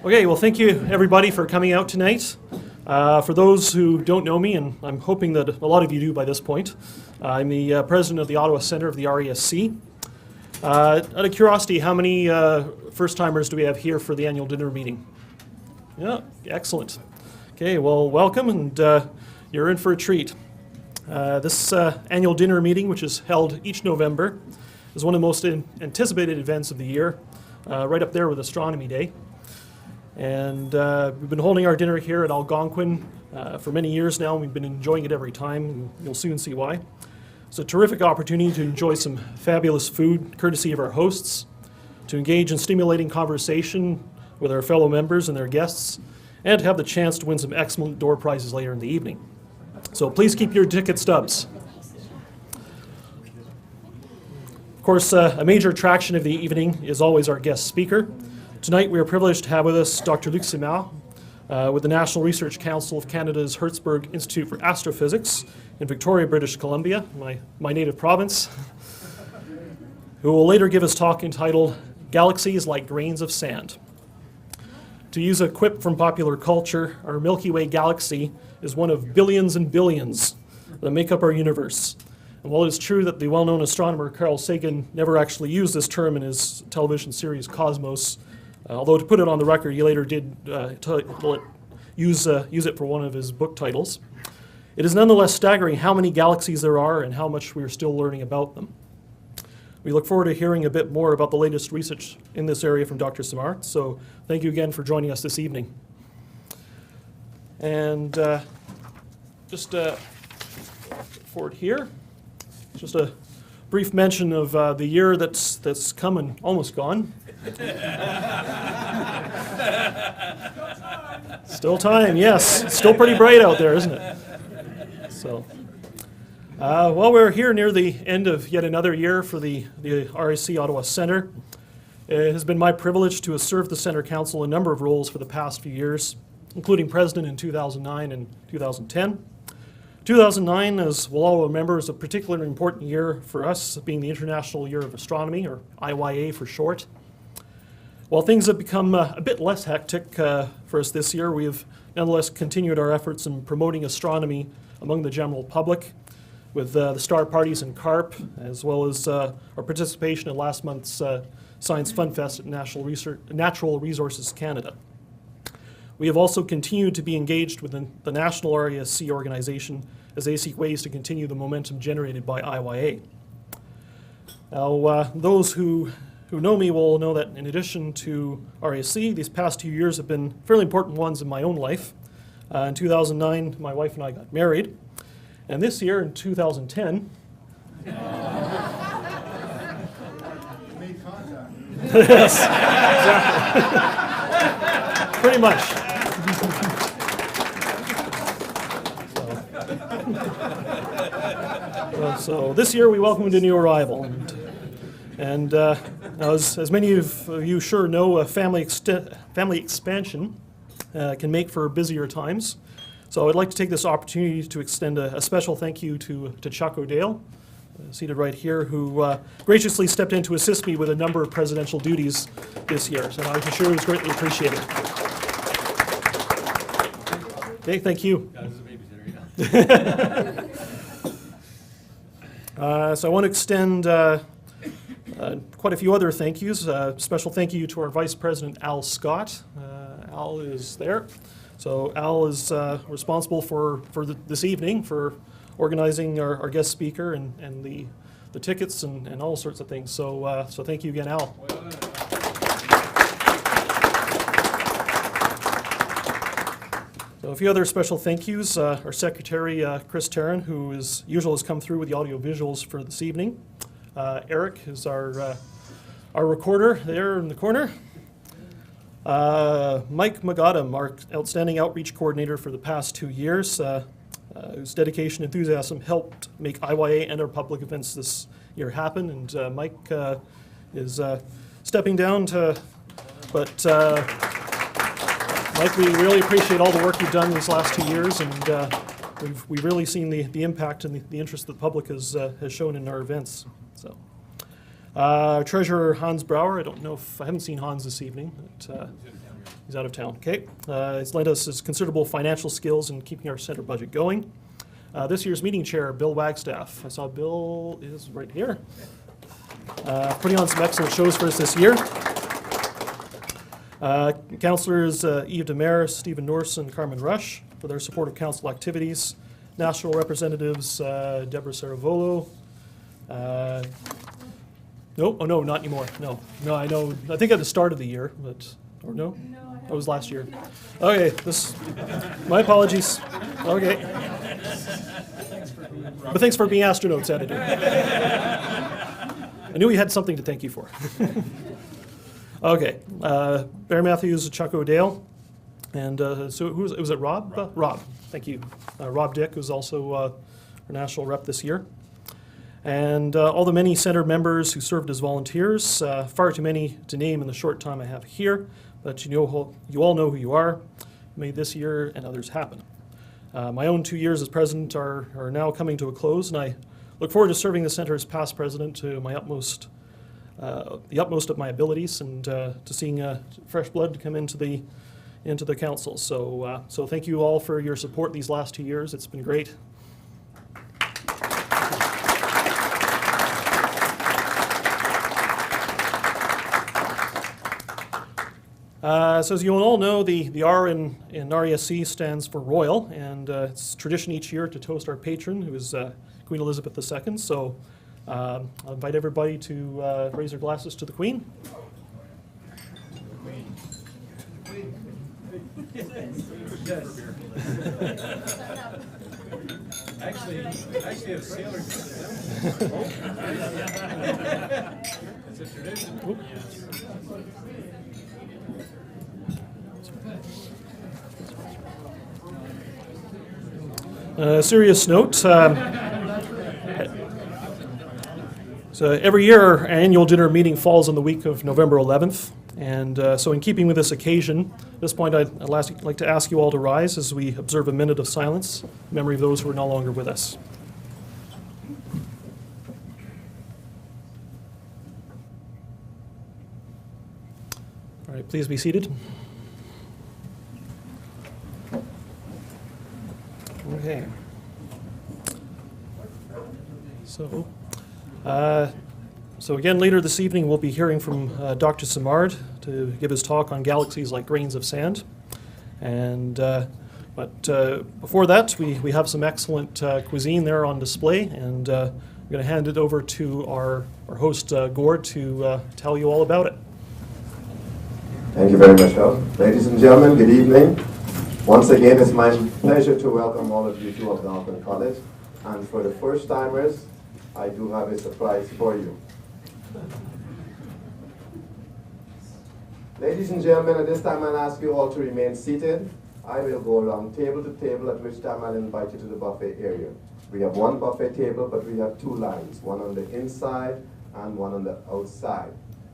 Okay, well, thank you everybody for coming out tonight. For those who don't know me, and I'm hoping that a lot of you do by this point, I'm the president of the Ottawa Centre of the RASC. Out of curiosity, how many first-timers do we have here for the annual dinner meeting? Yeah, excellent. Okay, well, welcome, and you're in for a treat. This annual dinner meeting, which is held each November, is one of the most anticipated events of the year, right up there with Astronomy Day. And we've been holding our dinner here at Algonquin for many years now, and we've been enjoying it every time, and you'll soon see why. It's a terrific opportunity to enjoy some fabulous food, courtesy of our hosts, to engage in stimulating conversation with our fellow members and their guests, and to have the chance to win some excellent door prizes later in the evening. So please keep your ticket stubs. Of course, a major attraction of the evening is always our guest speaker. Tonight we are privileged to have with us Dr. Luc Simard with the National Research Council of Canada's Hertzberg Institute for Astrophysics in Victoria, British Columbia, my native province, who will later give his talk entitled Galaxies Like Grains of Sand. To use a quip from popular culture, our Milky Way galaxy is one of billions and billions that make up our universe. And while it is true that the well-known astronomer Carl Sagan never actually used this term in his television series Cosmos, although to put it on the record, he later did use it for one of his book titles, it is nonetheless staggering how many galaxies there are and how much we are still learning about them. We look forward to hearing a bit more about the latest research in this area from Dr. Simard, so thank you again for joining us this evening. And just forward here, just a brief mention of the year that's come and almost gone. Still time, yes. It's still pretty bright out there, isn't it? So, well, we're here near the end of yet another year for the RAC Ottawa Centre. It has been my privilege to have served the Centre Council in a number of roles for the past few years, including president in 2009 and 2010. 2009, as we'll all remember, is a particularly important year for us, being the International Year of Astronomy, or IYA for short. While things have become a bit less hectic for us this year, we have nonetheless continued our efforts in promoting astronomy among the general public with the star parties in CARP, as well as our participation in last month's Science Fun Fest at Natural Resources Canada. We have also continued to be engaged with the National RASC organization as they seek ways to continue the momentum generated by IYA. Now, those who know me will know that in addition to RASC, these past 2 years have been fairly important ones in my own life. In 2009, my wife and I got married. And this year, in 2010... You made contact. Yes, exactly. Pretty much. So this year we welcomed a new arrival. And now, as many of you sure know, family expansion can make for busier times. So I'd like to take this opportunity to extend a special thank you to Chuck O'Dale, seated right here, who graciously stepped in to assist me with a number of presidential duties this year. So I'm sure it was greatly appreciated. Okay, thank you. So I want to extend quite a few other thank yous. Special thank you to our Vice President, Al Scott. Al is there. So Al is responsible for this evening, for organizing our guest speaker and the tickets and all sorts of things. So thank you again, Al. So a few other special thank yous. Our secretary, Chris Tarrant, who as usual has come through with the audio visuals for this evening. Eric is our recorder there in the corner. Mike Magadam, our outstanding outreach coordinator for the past 2 years, whose dedication and enthusiasm helped make IYA and our public events this year happen. And Mike is stepping down but Mike, we really appreciate all the work you've done these last 2 years, and we've really seen the impact and the interest that the public has shown in our events. So, Treasurer Hans Brouwer, I don't know if I haven't seen Hans this evening. But, He's out of town. Okay. He's lent us his considerable financial skills in keeping our center budget going. This year's meeting chair, Bill Wagstaff. I saw Bill is right here. Putting on some excellent shows for us this year. Councillors Yves Demare, Stephen Norse, and Carmen Rush for their support of council activities. National representatives Deborah Saravolo. No, oh no, not anymore. No, I know. I think at the start of the year, but or no, that was last year. Okay, my apologies. Okay, but thanks for being Astronaut's editor. I knew we had something to thank you for. Okay, Barry Matthews, Chuck O'Dale, and so was it Rob? Rob, thank you. Rob Dick, who's also our national rep this year. And all the many center members who served as volunteers, far too many to name in the short time I have here, but you all know who you are, made this year and others happen. My own 2 years as president are now coming to a close, and I look forward to serving the center as past president to my utmost, the utmost of my abilities, and to seeing fresh blood come into the council. So thank you all for your support these last 2 years. It's been great. So as you all know, the R in RESC stands for Royal, and it's tradition each year to toast our patron, who is Queen Elizabeth II. So I'll invite everybody to raise their glasses to the Queen. Actually, a sailor. It's a tradition. Serious note. So every year our annual dinner meeting falls on the week of November 11th. And so in keeping with this occasion, at this point I'd like to ask you all to rise as we observe a minute of silence in memory of those who are no longer with us. All right, please be seated. Okay. So again, later this evening, we'll be hearing from Dr. Simard to give his talk on galaxies like grains of sand. And but before that, we have some excellent cuisine there on display, and I'm going to hand it over to our host Gord to tell you all about it. Thank you very much, Phil. Ladies and gentlemen, good evening. Once again, it's my pleasure to welcome all of you to Algonquin College. And for the first timers, I do have a surprise for you. Ladies and gentlemen, at this time I'll ask you all to remain seated. I will go around table to table, at which time I'll invite you to the buffet area. We have one buffet table, but we have two lines, one on the inside and one on the outside.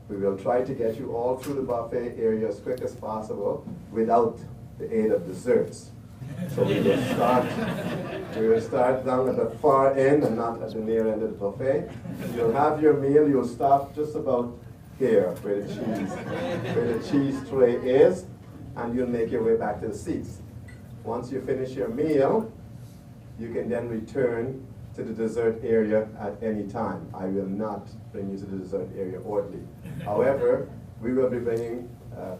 We will try to get you all through the buffet area as quick as possible without the aid of desserts. So we will start down at the far end and not at the near end of the buffet. You'll have your meal, you'll stop just about here where the cheese tray is, and you'll make your way back to the seats. Once you finish your meal, you can then return to the dessert area at any time. I will not bring you to the dessert area orderly. However, we will be bringing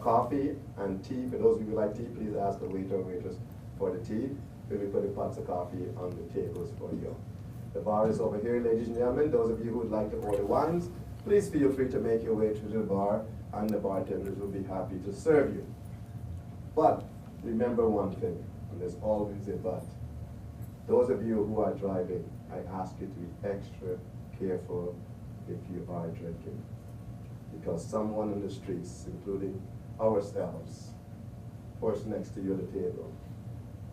coffee and tea. For those of you who like tea, please ask the waiter or waitress for the tea. We'll be putting pots of coffee on the tables for you. The bar is over here, ladies and gentlemen. Those of you who would like to order wines, please feel free to make your way to the bar, and the bartenders will be happy to serve you. But remember one thing, and there's always a but. Those of you who are driving, I ask you to be extra careful if you are drinking. Because someone in the streets, including ourselves, person next to you at the table,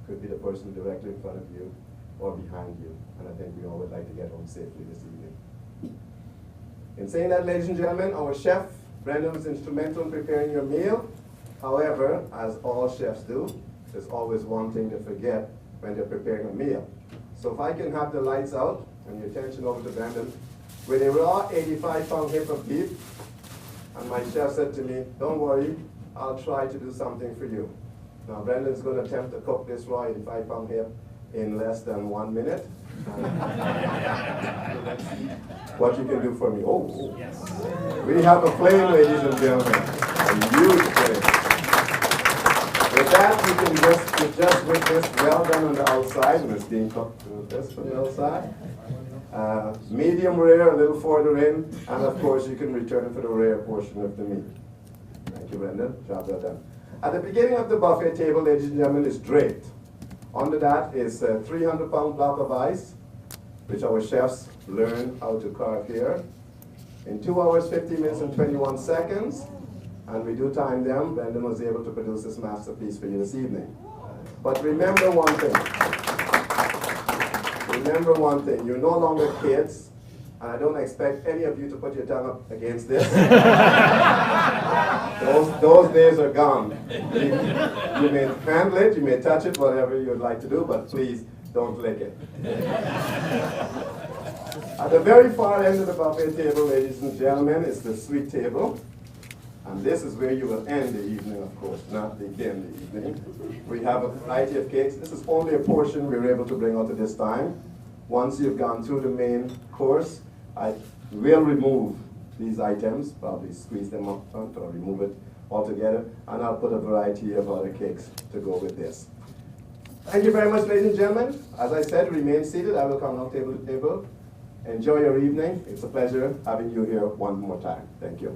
could be the person directly in front of you or behind you. And I think we all would like to get home safely this evening. In saying that, ladies and gentlemen, our chef, Brendan, was instrumental in preparing your meal. However, as all chefs do, there's always one thing to forget when they're preparing a meal. So if I can have the lights out and your attention over to Brendan, with a raw 85-pound hip of beef, and my chef said to me, don't worry, I'll try to do something for you. Now, Brendan's going to attempt to cook this raw 85-pound hip in less than 1 minute. Let's see what you can do for me. Oh, yes. We have a flame, ladies and gentlemen. A huge flame. With that, you can just witness well done on the outside, and it's being cooked with this from the outside. Medium rare, a little further in, and of course you can return for the rare portion of the meat. Thank you, Brendan. Job well done. At the beginning of the buffet table, ladies and gentlemen, is draped. Under that is a 300-pound block of ice, which our chefs learn how to carve here. In 2 hours, 50 minutes, and 21 seconds, and we do time them, Brendan was able to produce this masterpiece for you this evening. But remember one thing. Remember one thing, you're no longer kids, and I don't expect any of you to put your tongue up against this. those days are gone. You may handle it, you may touch it, whatever you'd like to do, but please don't lick it. At the very far end of the buffet table, ladies and gentlemen, is the sweet table. And this is where you will end the evening, of course, not begin the evening. We have a variety of cakes. This is only a portion we were able to bring out at this time. Once you've gone through the main course, I will remove these items, probably squeeze them up front or remove it altogether, and I'll put a variety of other cakes to go with this. Thank you very much, ladies and gentlemen. As I said, remain seated. I will come now table to table. Enjoy your evening. It's a pleasure having you here one more time. Thank you.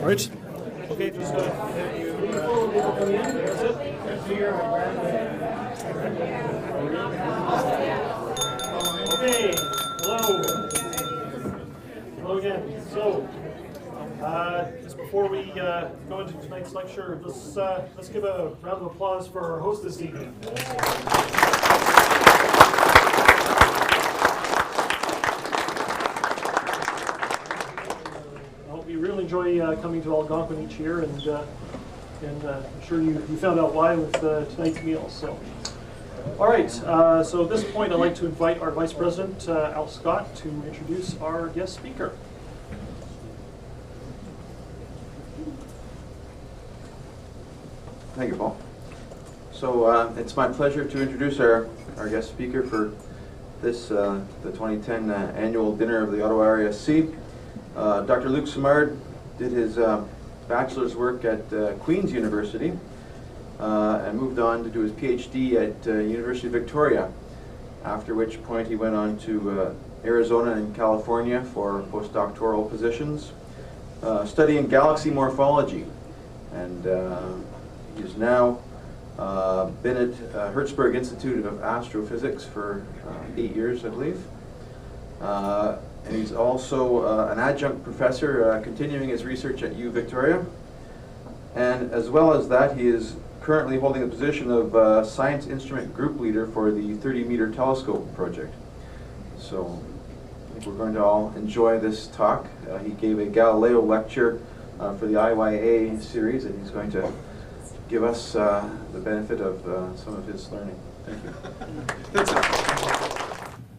All right. Okay, just Okay, hello. Hello again. So, just before we go into tonight's lecture, let's give a round of applause for our host this evening. We really enjoy coming to Algonquin each year, and I'm sure you found out why with tonight's meal. So, all right. So at this point, I'd like to invite our Vice President, Al Scott, to introduce our guest speaker. Thank you, Paul. So it's my pleasure to introduce our guest speaker for this the 2010 annual dinner of the Ottawa RSC. Dr. Luc Simard did his bachelor's work at Queen's University and moved on to do his PhD at University of Victoria, after which point he went on to Arizona and California for postdoctoral positions, studying galaxy morphology. And he's now been at Hertzberg Institute of Astrophysics for 8 years, I believe. And he's also an adjunct professor continuing his research at U Victoria. And as well as that, he is currently holding the position of Science Instrument Group Leader for the 30-meter telescope project. So I think we're going to all enjoy this talk. He gave a Galileo lecture for the IYA series, and he's going to give us the benefit of some of his learning. Thank you.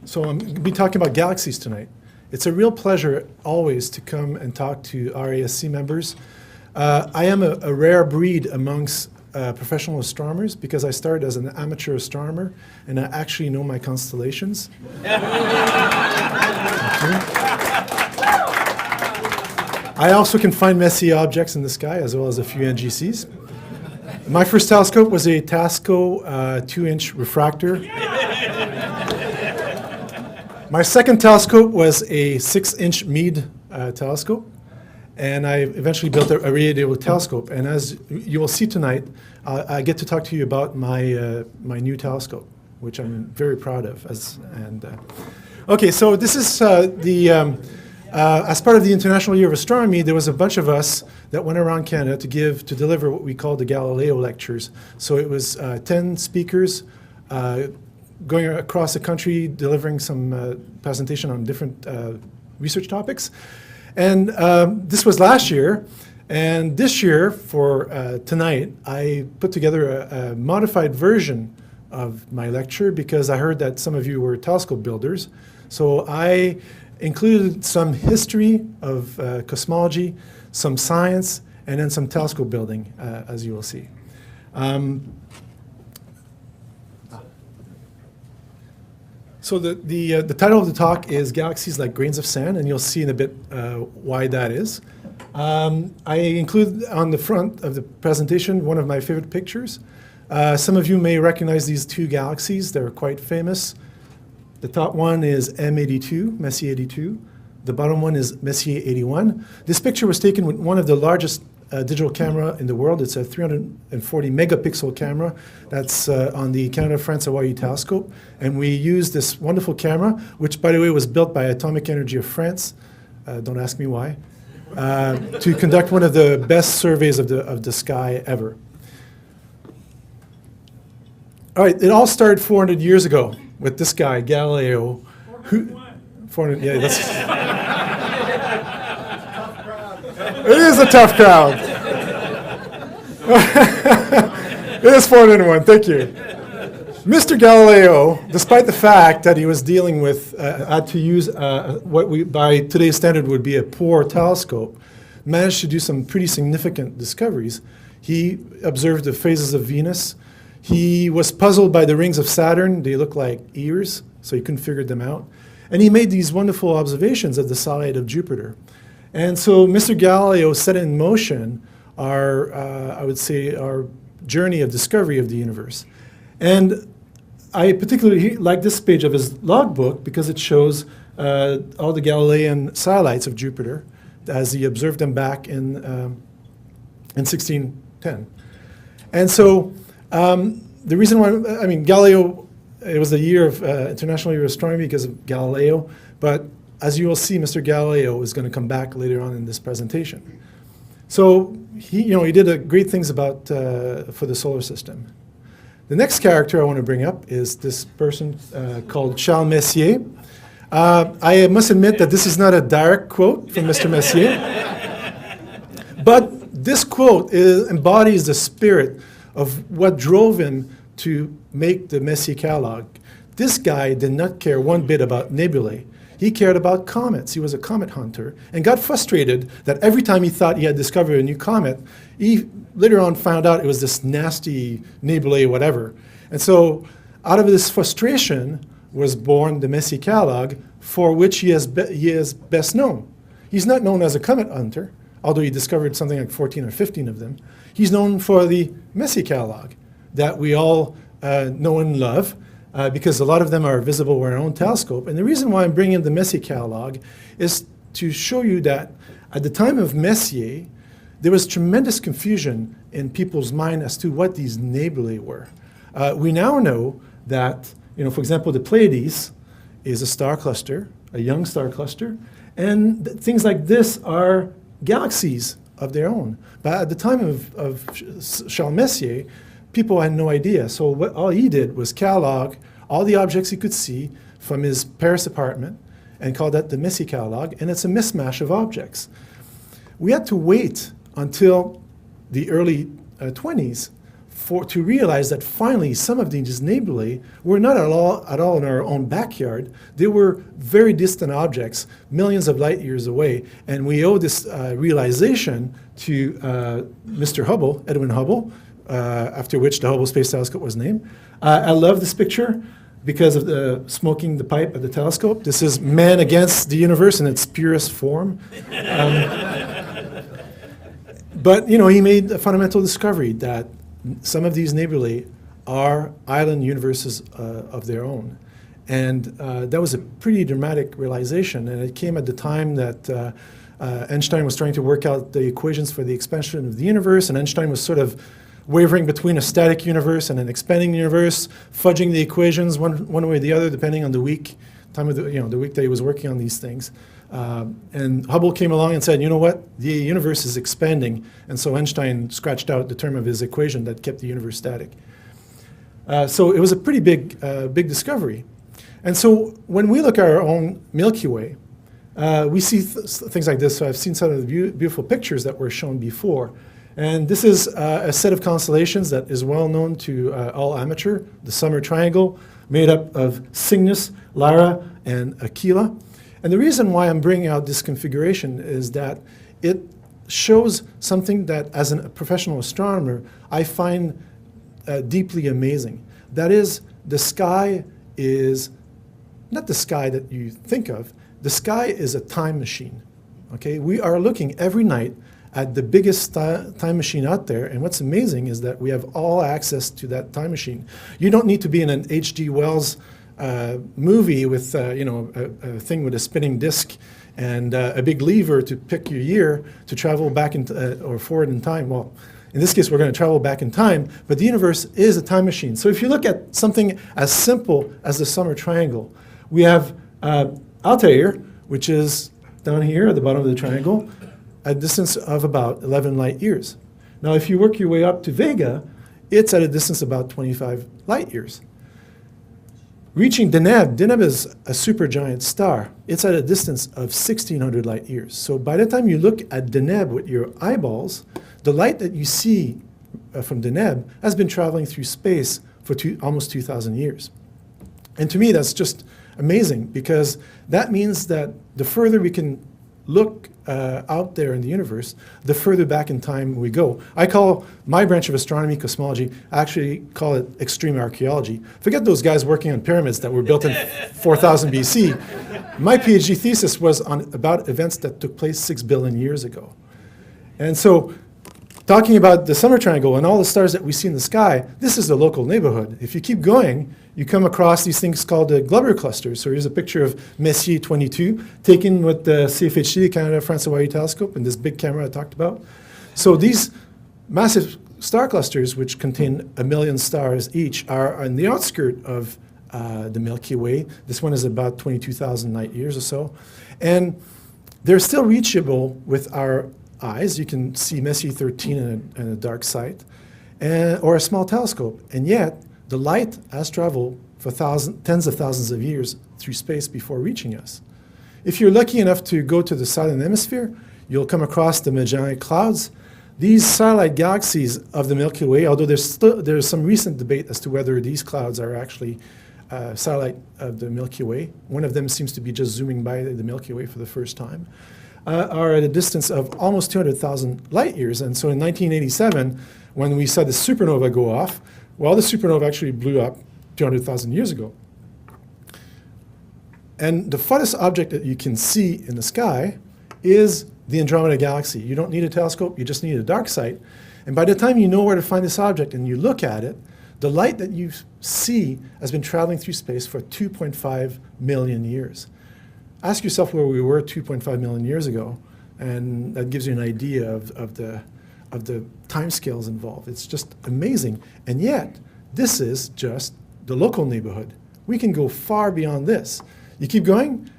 So I'm going to be talking about galaxies tonight. It's a real pleasure always to come and talk to RASC members. I am a rare breed amongst professional astronomers because I started as an amateur astronomer and I actually know my constellations. I also can find messy objects in the sky as well as a few NGCs. My first telescope was a Tasco 2-inch refractor. My second telescope was a 6-inch Meade telescope, and I eventually built a radial telescope. And as you will see tonight, I get to talk to you about my new telescope, which I'm very proud of. Okay, so this is as part of the International Year of Astronomy, there was a bunch of us that went around Canada to deliver what we called the Galileo lectures. So it was 10 speakers going across the country, delivering some presentation on different research topics. And this was last year, And this year, for tonight, I put together a modified version of my lecture because I heard that some of you were telescope builders. So I included some history of cosmology, some science, and then some telescope building, as you will see. So the title of the talk is Galaxies Like Grains of Sand, and you'll see in a bit why that is. I include on the front of the presentation one of my favorite pictures. Some of you may recognize these two galaxies. They're quite famous. The top one is M82, Messier 82. The bottom one is Messier 81. This picture was taken with one of the largest digital camera in the world. It's a 340 megapixel camera that's on the Canada-France-Hawaii telescope. And we used this wonderful camera, which, by the way, was built by Atomic Energy of France. Don't ask me why. To conduct one of the best surveys of the sky ever. All right, it all started 400 years ago with this guy, Galileo. 400, yeah, that's... It is a tough crowd. It is 401, thank you. Mr. Galileo, despite the fact that he was dealing with, had to use what we, by today's standard, would be a poor telescope, managed to do some pretty significant discoveries. He observed the phases of Venus. He was puzzled by the rings of Saturn. They look like ears, so he couldn't figure them out. And he made these wonderful observations of the satellite of Jupiter. And so Mr. Galileo set in motion our, I would say, our journey of discovery of the universe. And I particularly like this page of his logbook because it shows all the Galilean satellites of Jupiter as he observed them back in 1610. And so the reason why, I mean, Galileo, it was the year of International Year of Astronomy because of Galileo, but as you will see, Mr. Galileo is going to come back later on in this presentation. So he did great things about for the solar system. The next character I want to bring up is this person called Charles Messier. I must admit that this is not a direct quote from Mr. Messier, but this quote embodies the spirit of what drove him to make the Messier catalog. This guy did not care one bit about nebulae. He cared about comets. He was a comet hunter and got frustrated that every time he thought he had discovered a new comet, he later on found out it was this nasty nebulae whatever. And so out of this frustration was born the Messier catalog, for which he is best known. He's not known as a comet hunter, although he discovered something like 14 or 15 of them. He's known for the Messier catalog that we all know and love. Because a lot of them are visible with our own telescope. And the reason why I'm bringing the Messier catalog is to show you that at the time of Messier, there was tremendous confusion in people's mind as to what these nebulae were. We now know that, for example, the Pleiades is a star cluster, a young star cluster, and things like this are galaxies of their own. But at the time of Charles Messier, people had no idea. So all he did was catalog all the objects he could see from his Paris apartment and called that the Messier catalog, and it's a mismatch of objects. We had to wait until the early 20s to realize that finally some of these nebulae were not at all in our own backyard. They were very distant objects, millions of light years away, and we owe this realization to Mr. Hubble, Edwin Hubble, after which the Hubble Space Telescope was named. I love this picture because of the smoking the pipe at the telescope. This is man against the universe in its purest form. But he made a fundamental discovery that some of these nebulae are island universes of their own. And that was a pretty dramatic realization, and it came at the time that Einstein was trying to work out the equations for the expansion of the universe, and Einstein was sort of wavering between a static universe and an expanding universe, fudging the equations one way or the other, depending on the week, time of the week that he was working on these things. And Hubble came along and said, you know what, the universe is expanding, and so Einstein scratched out the term of his equation that kept the universe static. So it was a pretty big discovery. And so when we look at our own Milky Way, we see things like this. So I've seen some of the beautiful pictures that were shown before. And this is a set of constellations that is well known to all amateur, the Summer Triangle, made up of Cygnus, Lyra, and Aquila. And the reason why I'm bringing out this configuration is that it shows something that, as a professional astronomer, I find deeply amazing. That is, the sky is not the sky that you think of. The sky is a time machine. Okay, we are looking every night at the biggest time machine out there, and what's amazing is that we have all access to that time machine. You don't need to be in an H.G. Wells movie with a thing with a spinning disc and a big lever to pick your year to travel back or forward in time. Well, in this case, we're going to travel back in time, but the universe is a time machine. So if you look at something as simple as the Summer Triangle, we have Altair, which is down here at the bottom of the triangle, a distance of about 11 light years. Now, if you work your way up to Vega, it's at a distance of about 25 light years. Reaching Deneb is a supergiant star. It's at a distance of 1,600 light years. So by the time you look at Deneb with your eyeballs, the light that you see from Deneb has been traveling through space for almost 2,000 years. And to me, that's just amazing, because that means that the further we can look out there in the universe, the further back in time we go. I call my branch of astronomy, cosmology, I actually call it extreme archaeology. Forget those guys working on pyramids that were built in 4000 BC. My PhD thesis was about events that took place 6 billion years ago. And so, talking about the Summer Triangle and all the stars that we see in the sky, this is the local neighborhood. If you keep going, you come across these things called the globular clusters. So here's a picture of Messier 22, taken with the CFHT, the Canada France Hawaii Telescope, and this big camera I talked about. So these massive star clusters, which contain 1 million stars each, are on the outskirt of the Milky Way. This one is about 22,000 light years or so. And they're still reachable with our eyes. You can see Messier 13 in a dark site, or a small telescope. And yet, the light has traveled for tens of thousands of years through space before reaching us. If you're lucky enough to go to the southern hemisphere, you'll come across the Magellanic Clouds. These satellite galaxies of the Milky Way, although there's some recent debate as to whether these clouds are actually satellite of the Milky Way. One of them seems to be just zooming by the Milky Way for the first time. Are at a distance of almost 200,000 light years. And so in 1987, when we saw the supernova go off, well, the supernova actually blew up 200,000 years ago. And the farthest object that you can see in the sky is the Andromeda Galaxy. You don't need a telescope, you just need a dark sight. And by the time you know where to find this object and you look at it, the light that you see has been traveling through space for 2.5 million years. Ask yourself where we were 2.5 million years ago, and that gives you an idea of the timescales involved. It's just amazing. And yet, this is just the local neighborhood. We can go far beyond this. You keep going,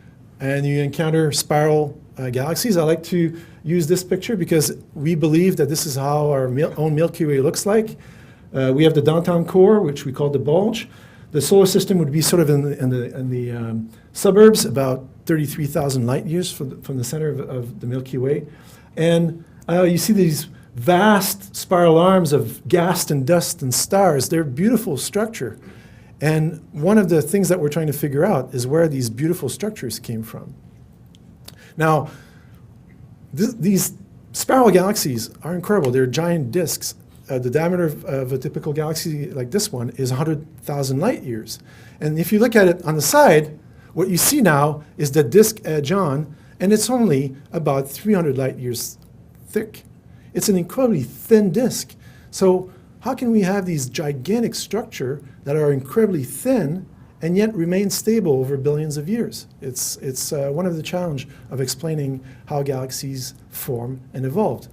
and you encounter spiral galaxies. I like to use this picture because we believe that this is how our own Milky Way looks like. We have the downtown core, which we call the bulge. The solar system would be sort of in the suburbs, about 33,000 light years from the center of the Milky Way. And you see these vast spiral arms of gas and dust and stars. They're beautiful structure. And one of the things that we're trying to figure out is where these beautiful structures came from. Now, these spiral galaxies are incredible. They're giant disks. The diameter of a typical galaxy like this one is 100,000 light years. And if you look at it on the side, what you see now is the disk edge on, and it's only about 300 light years thick. It's an incredibly thin disk. So how can we have these gigantic structures that are incredibly thin and yet remain stable over billions of years? It's one of the challenges of explaining how galaxies form and evolved.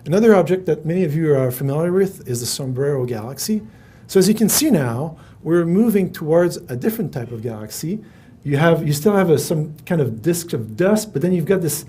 Another object that many of you are familiar with is the Sombrero Galaxy. So as you can see now, we're moving towards a different type of galaxy. You still have some kind of disk of dust, but then you've got this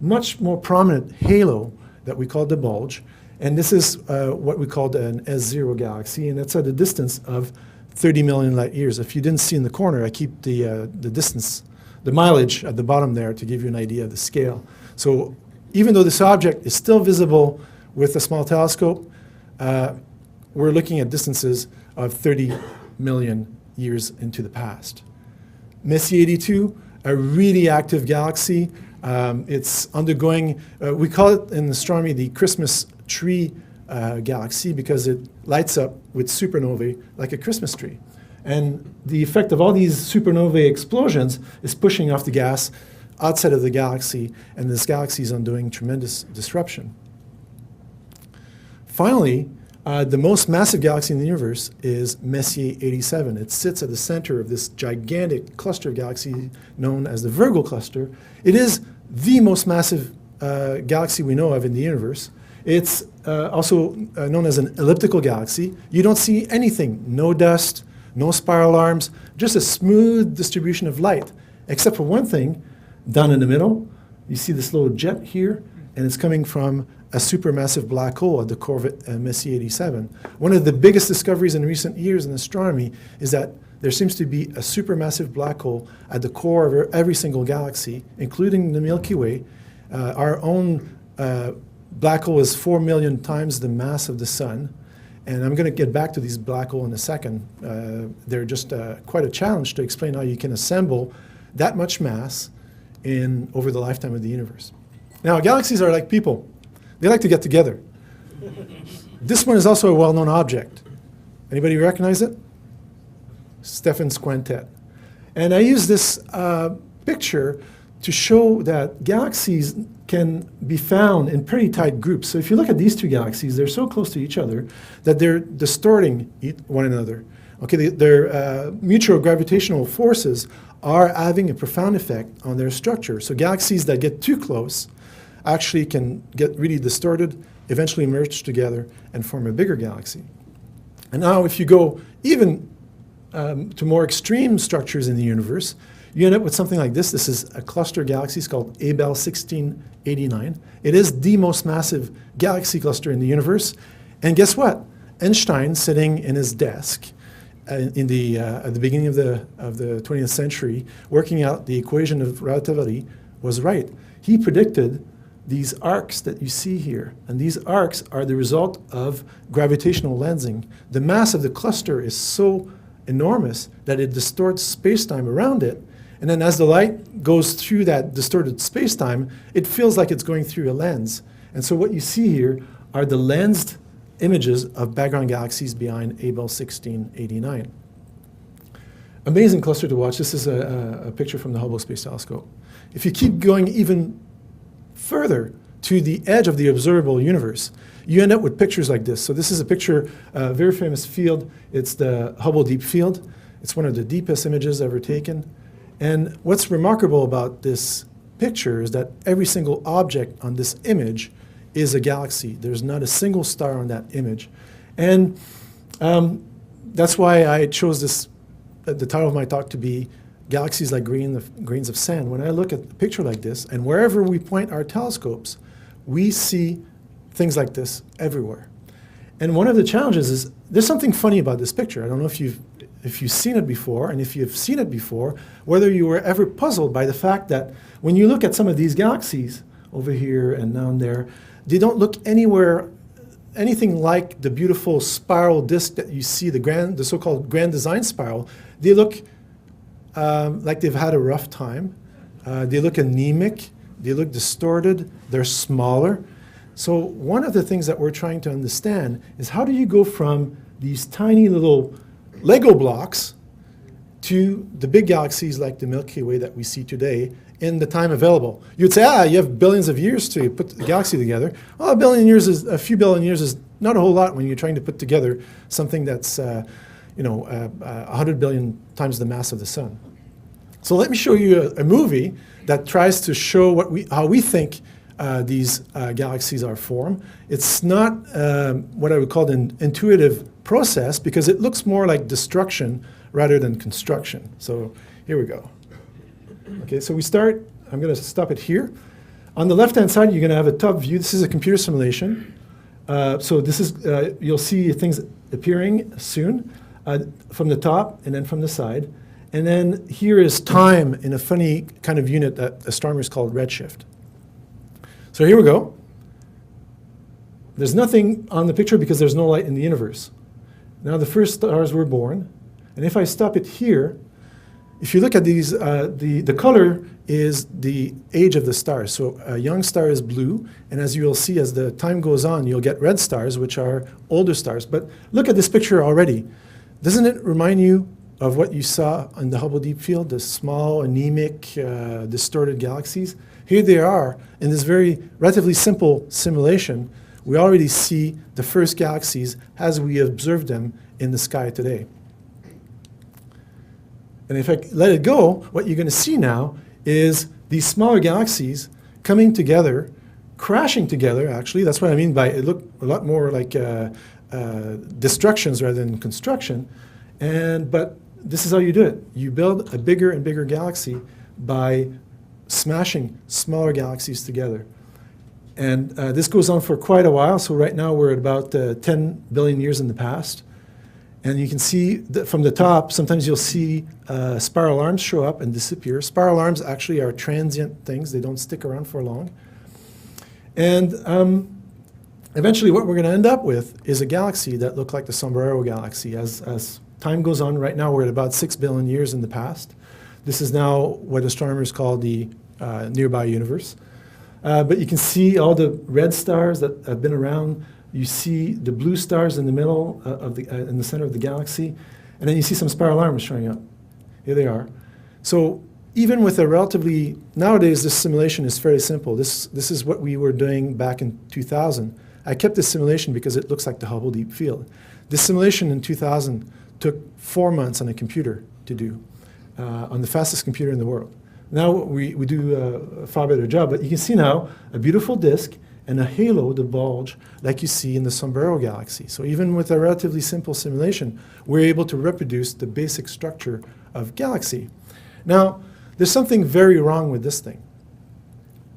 much more prominent halo that we call the bulge. And this is what we call an S0 galaxy, and it's at a distance of 30 million light years. If you didn't see in the corner, I keep the distance the mileage at the bottom there to give you an idea of the scale. So even though this object is still visible with a small telescope, we're looking at distances of 30 million years into the past. Messier 82, a really active galaxy. It's undergoing, we call it in astronomy the Christmas tree galaxy because it lights up with supernovae like a Christmas tree. And the effect of all these supernovae explosions is pushing off the gas outside of the galaxy, and this galaxy is undergoing tremendous disruption. Finally, the most massive galaxy in the universe is Messier 87. It sits at the center of this gigantic cluster of galaxies known as the Virgo cluster. It is the most massive galaxy we know of in the universe. It's also known as an elliptical galaxy. You don't see anything, no dust, no spiral arms, just a smooth distribution of light, except for one thing, down in the middle. You see this little jet here, and it's coming from a supermassive black hole at the core of Messier 87. One of the biggest discoveries in recent years in astronomy is that there seems to be a supermassive black hole at the core of every single galaxy, including the Milky Way. Our own black hole is 4 million times the mass of the sun. And I'm going to get back to these black holes in a second. They're just quite a challenge to explain how you can assemble that much mass over the lifetime of the universe. Now, galaxies are like people. They like to get together. This one is also a well-known object. Anybody recognize it? Stephan's quintet. And I use this picture to show that galaxies can be found in pretty tight groups. So if you look at these two galaxies, they're so close to each other that they're distorting one another. Okay, their mutual gravitational forces are having a profound effect on their structure. So galaxies that get too close actually can get really distorted, eventually merge together, and form a bigger galaxy. And now if you go even to more extreme structures in the universe, you end up with something like this. This is a cluster of galaxies called Abell 1689. It is the most massive galaxy cluster in the universe. And guess what? Einstein, sitting in his desk at the beginning of the 20th century, working out the equation of relativity, was right. He predicted these arcs that you see here. And these arcs are the result of gravitational lensing. The mass of the cluster is so enormous that it distorts space-time around it. And then as the light goes through that distorted space-time, it feels like it's going through a lens. And so what you see here are the lensed images of background galaxies behind Abell 1689. Amazing cluster to watch. This is a picture from the Hubble Space Telescope. If you keep going even further to the edge of the observable universe, you end up with pictures like this. So this is a picture, a very famous field. It's the Hubble Deep Field. It's one of the deepest images ever taken. And what's remarkable about this picture is that every single object on this image is a galaxy. There's not a single star on that image. And that's why I chose the title of my talk to be Galaxies Like Grains of Sand. When I look at a picture like this, and wherever we point our telescopes, we see things like this everywhere. And one of the challenges is there's something funny about this picture. I don't know if you've seen it before, and if you've seen it before, whether you were ever puzzled by the fact that when you look at some of these galaxies over here and down there, they don't look anything like the beautiful spiral disk that you see, the so-called grand design spiral. They look like they've had a rough time. They look anemic. They look distorted. They're smaller. So one of the things that we're trying to understand is how do you go from these tiny little Lego blocks to the big galaxies like the Milky Way that we see today in the time available. You'd say, you have billions of years to put the galaxy together. Well, a few billion years is not a whole lot when you're trying to put together something that's 100 billion times the mass of the sun. So let me show you a movie that tries to show how we think these galaxies are formed. It's not what I would call an intuitive process because it looks more like destruction rather than construction. So here we go. Okay, so we start, I'm going to stop it here. On the left-hand side, you're going to have a top view. This is a computer simulation. So this is, you'll see things appearing soon from the top and then from the side. And then here is time in a funny kind of unit that astronomers call redshift. So here we go. There's nothing on the picture because there's no light in the universe. Now the first stars were born. And if I stop it here, if you look at these, the color is the age of the stars. So a young star is blue, and as you will see, as the time goes on, you'll get red stars, which are older stars. But look at this picture already. Doesn't it remind you of what you saw in the Hubble Deep Field, the small, anemic, distorted galaxies? Here they are in this very relatively simple simulation. We already see the first galaxies as we observe them in the sky today. And if I let it go, what you're going to see now is these smaller galaxies coming together, crashing together, actually. That's what I mean by it looked a lot more like destructions rather than construction. But this is how you do it. You build a bigger and bigger galaxy by smashing smaller galaxies together. And this goes on for quite a while. So right now we're at about 10 billion years in the past. And you can see that from the top, sometimes you'll see spiral arms show up and disappear. Spiral arms actually are transient things. They don't stick around for long. And eventually what we're going to end up with is a galaxy that looks like the Sombrero Galaxy. As time goes on, right now we're at about 6 billion years in the past. This is now what astronomers call the nearby universe. But you can see all the red stars that have been around. You see the blue stars in the middle in the center of the galaxy, and then you see some spiral arms showing up. Here they are. So even with a relatively, nowadays this simulation is fairly simple. This is what we were doing back in 2000. I kept this simulation because it looks like the Hubble Deep Field. This simulation in 2000 took 4 months on a computer to do, on the fastest computer in the world. Now we do a far better job, but you can see now a beautiful disk and a halo, the bulge, like you see in the Sombrero Galaxy. So even with a relatively simple simulation, we're able to reproduce the basic structure of galaxy. Now, there's something very wrong with this thing.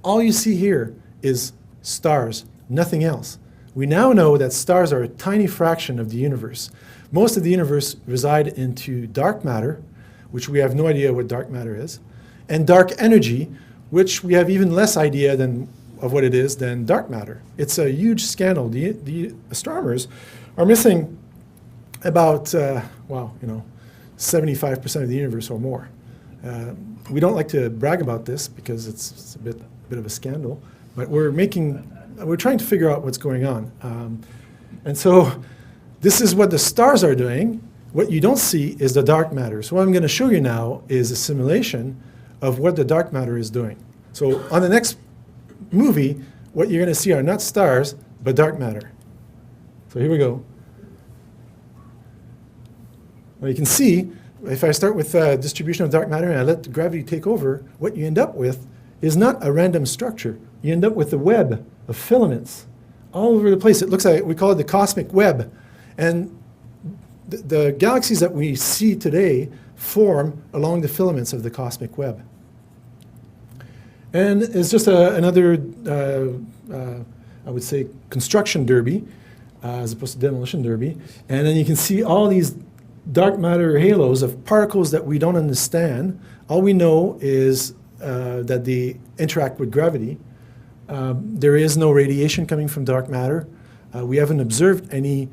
All you see here is stars, nothing else. We now know that stars are a tiny fraction of the universe. Most of the universe reside into dark matter, which we have no idea what dark matter is, and dark energy, which we have even less idea of what it is than dark matter. It's a huge scandal. The astronomers are missing about, 75% of the universe or more. We don't like to brag about this because it's a bit of a scandal, but we're trying to figure out what's going on. And so this is what the stars are doing. What you don't see is the dark matter. So what I'm going to show you now is a simulation of what the dark matter is doing. So on the next movie, what you're going to see are not stars, but dark matter. So here we go. Well, you can see, if I start with distribution of dark matter and I let gravity take over, what you end up with is not a random structure. You end up with a web of filaments all over the place. It looks like, we call it the cosmic web. And the galaxies that we see today form along the filaments of the cosmic web. And it's just another, I would say, construction derby, as opposed to demolition derby. And then you can see all these dark matter halos of particles that we don't understand. All we know is that they interact with gravity. There is no radiation coming from dark matter. We haven't observed any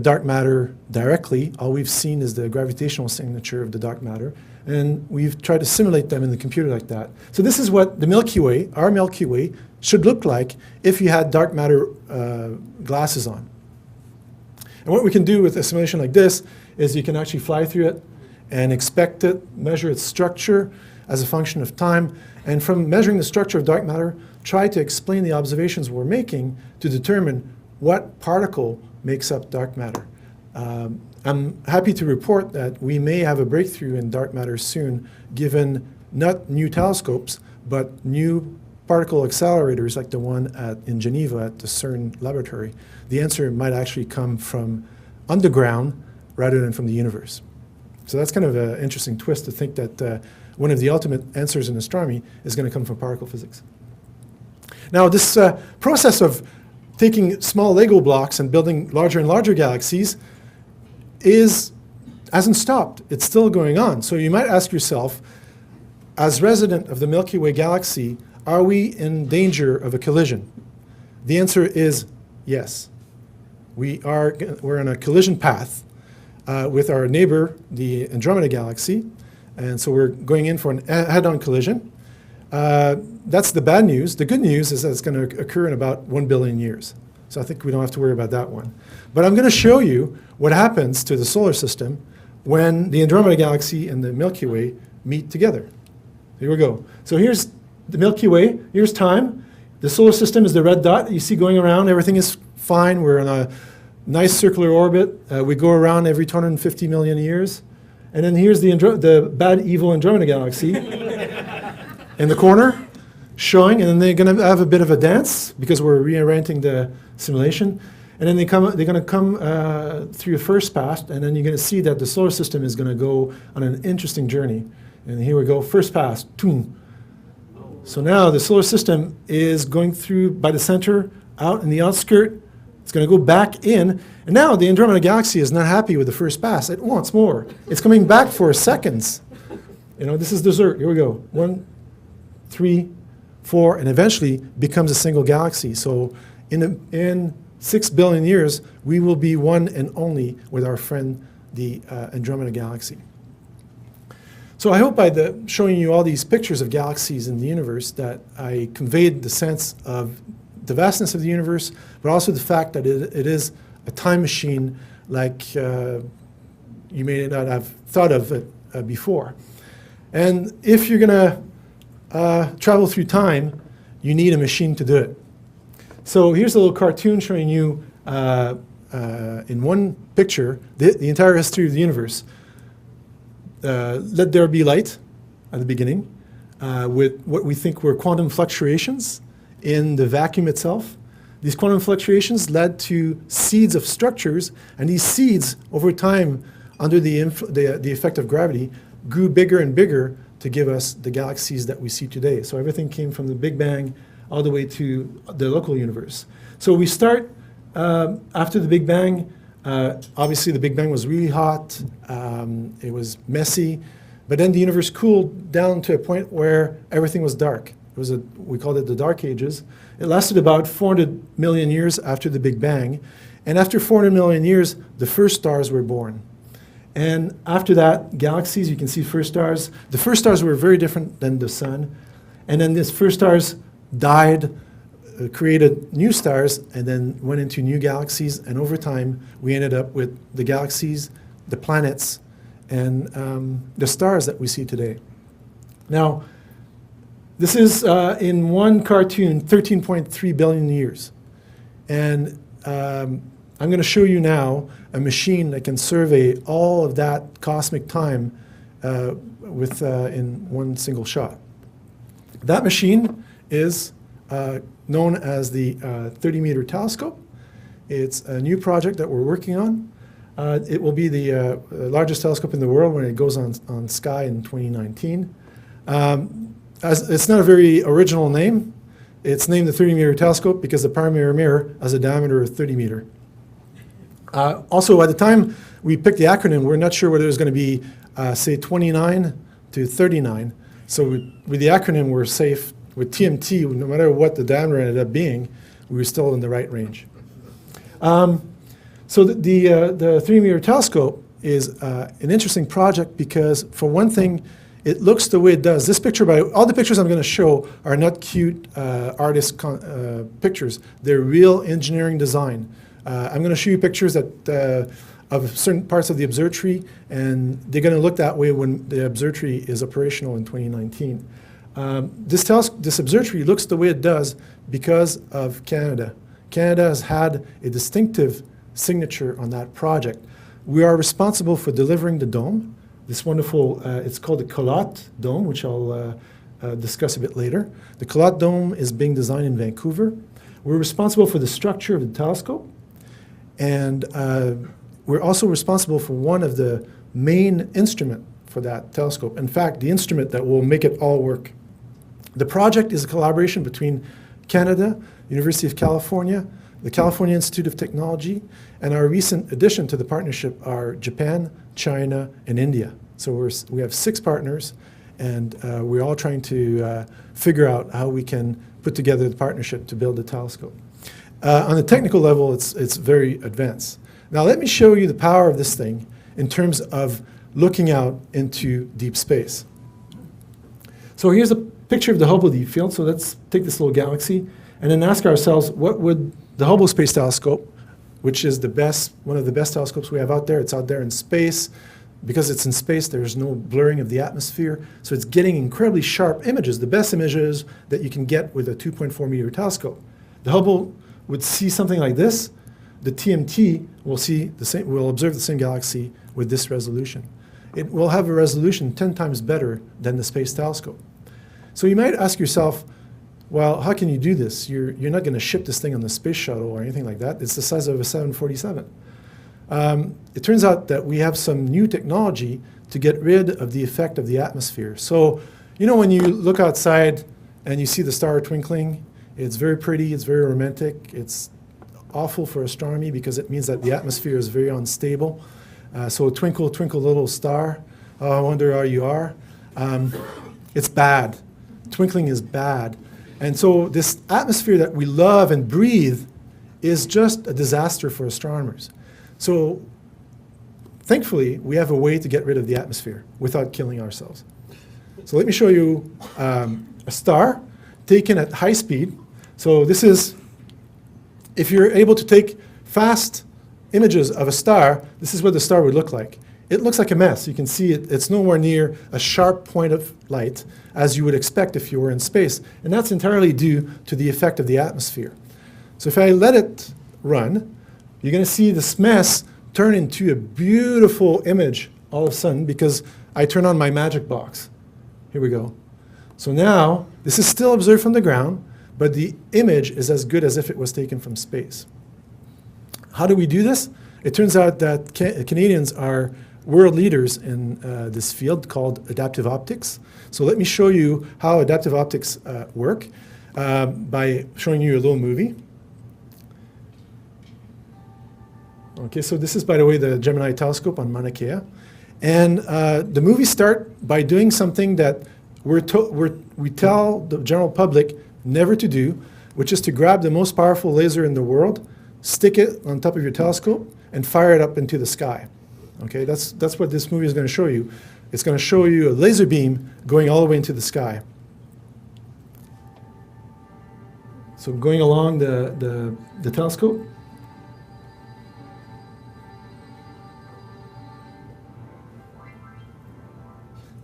dark matter directly. All we've seen is the gravitational signature of the dark matter. And we've tried to simulate them in the computer like that. So this is what the Milky Way, our Milky Way, should look like if you had dark matter glasses on. And what we can do with a simulation like this is you can actually fly through it and inspect it, measure its structure as a function of time, and from measuring the structure of dark matter, try to explain the observations we're making to determine what particle makes up dark matter. I'm happy to report that we may have a breakthrough in dark matter soon, given not new telescopes, but new particle accelerators like the one in Geneva at the CERN laboratory. The answer might actually come from underground rather than from the universe. So that's kind of an interesting twist to think that one of the ultimate answers in astronomy is going to come from particle physics. Now, this process of taking small Lego blocks and building larger and larger galaxies is hasn't stopped. It's still going on. So you might ask yourself, as resident of the Milky Way galaxy, are we in danger of a collision? The answer is yes. We're on a collision path with our neighbor, the Andromeda galaxy, and so we're going in for an head-on collision. That's the bad news. The good news is that it's going to occur in about 1 billion years. So I think we don't have to worry about that one. But I'm going to show you what happens to the solar system when the Andromeda galaxy and the Milky Way meet together. Here we go. So here's the Milky Way. Here's time. The solar system is the red dot you see going around. Everything is fine. We're in a nice circular orbit. We go around every 250 million years. And then here's the bad, evil Andromeda galaxy in the corner showing. And then they're going to have a bit of a dance because we're reorienting the simulation. And then they're going to come through a first pass. And then you're going to see that the solar system is going to go on an interesting journey. And here we go, first pass, boom. So now the solar system is going through by the center, out in the outskirt. It's going to go back in. And now the Andromeda galaxy is not happy with the first pass. It wants more. It's coming back for seconds. You know, this is dessert. Here we go. 1, 3, 4, and eventually becomes a single galaxy. So in 6 billion years, we will be one and only with our friend, the Andromeda galaxy. So I hope by showing you all these pictures of galaxies in the universe that I conveyed the sense of the vastness of the universe, but also the fact that it is a time machine like you may not have thought of it before. And if you're going to travel through time, you need a machine to do it. So here's a little cartoon showing you in one picture the entire history of the universe. Let there be light at the beginning with what we think were quantum fluctuations in the vacuum itself. These quantum fluctuations led to seeds of structures, and these seeds, over time, under the effect of gravity, grew bigger and bigger to give us the galaxies that we see today. So everything came from the Big Bang all the way to the local universe. So we start after the Big Bang. Obviously, the Big Bang was really hot. It was messy. But then the universe cooled down to a point where everything was dark. We called it the Dark Ages. It lasted about 400 million years after the Big Bang. And after 400 million years, the first stars were born. And after that, galaxies, you can see first stars. The first stars were very different than the sun. And then these first stars died, created new stars, and then went into new galaxies. And over time, we ended up with the galaxies, the planets, and the stars that we see today. Now, this is, in one cartoon, 13.3 billion years. And I'm going to show you now a machine that can survey all of that cosmic time in one single shot. That machine is known as the 30-meter telescope. It's a new project that we're working on. It will be the largest telescope in the world when it goes on sky in 2019. It's not a very original name. It's named the 30-meter telescope because the primary mirror has a diameter of 30 meters. Also, at the time we picked the acronym, we're not sure whether it was going to be, say, 29 to 39. So with the acronym, we're safe. With TMT, no matter what the diameter ended up being, we were still in the right range. So the 3-meter telescope is an interesting project because, for one thing, it looks the way it does. This picture, all the pictures I'm going to show are not cute artist pictures. They're real engineering design. I'm going to show you pictures of certain parts of the observatory, and they're going to look that way when the observatory is operational in 2019. This observatory looks the way it does because of Canada. Canada has had a distinctive signature on that project. We are responsible for delivering the dome. This wonderful, it's called the Calotte Dome, which I'll discuss a bit later. The Calotte Dome is being designed in Vancouver. We're responsible for the structure of the telescope. And we're also responsible for one of the main instruments for that telescope. In fact, the instrument that will make it all work. The project is a collaboration between Canada, University of California, the California Institute of Technology, and our recent addition to the partnership are Japan, China, and India. So we have 6 partners, and we're all trying to figure out how we can put together the partnership to build the telescope. On the technical level, it's very advanced. Now let me show you the power of this thing in terms of looking out into deep space. So here's a picture of the Hubble Deep Field. So let's take this little galaxy and then ask ourselves, what would the Hubble Space Telescope, which is one of the best telescopes we have out there, it's out there in space. Because it's in space, there's no blurring of the atmosphere, so it's getting incredibly sharp images, the best images that you can get with a 2.4 meter telescope. The Hubble would see something like this. The TMT will observe the same galaxy with this resolution. It will have a resolution 10 times better than the Space Telescope. So you might ask yourself, well, how can you do this? You're not going to ship this thing on the space shuttle or anything like that. It's the size of a 747. It turns out that we have some new technology to get rid of the effect of the atmosphere. So, you know, when you look outside and you see the star twinkling, it's very pretty, it's very romantic, it's awful for astronomy because it means that the atmosphere is very unstable. So twinkle, twinkle, little star, oh, I wonder how you are. It's bad. Twinkling is bad. And so this atmosphere that we love and breathe is just a disaster for astronomers. So thankfully, we have a way to get rid of the atmosphere without killing ourselves. So let me show you a star taken at high speed. So this is, if you're able to take fast images of a star, this is what the star would look like. It looks like a mess. You can see it's nowhere near a sharp point of light as you would expect if you were in space. And that's entirely due to the effect of the atmosphere. So if I let it run, you're going to see this mess turn into a beautiful image all of a sudden because I turn on my magic box. Here we go. So now, this is still observed from the ground, but the image is as good as if it was taken from space. How do we do this? It turns out that Canadians are world leaders in this field called adaptive optics. So let me show you how adaptive optics work by showing you a little movie. Okay, so this is, by the way, the Gemini telescope on Mauna Kea. And the movies start by doing something that we tell the general public never to do, which is to grab the most powerful laser in the world, stick it on top of your telescope, and fire it up into the sky. Okay, that's what this movie is going to show you. It's going to show you a laser beam going all the way into the sky. So going along the telescope.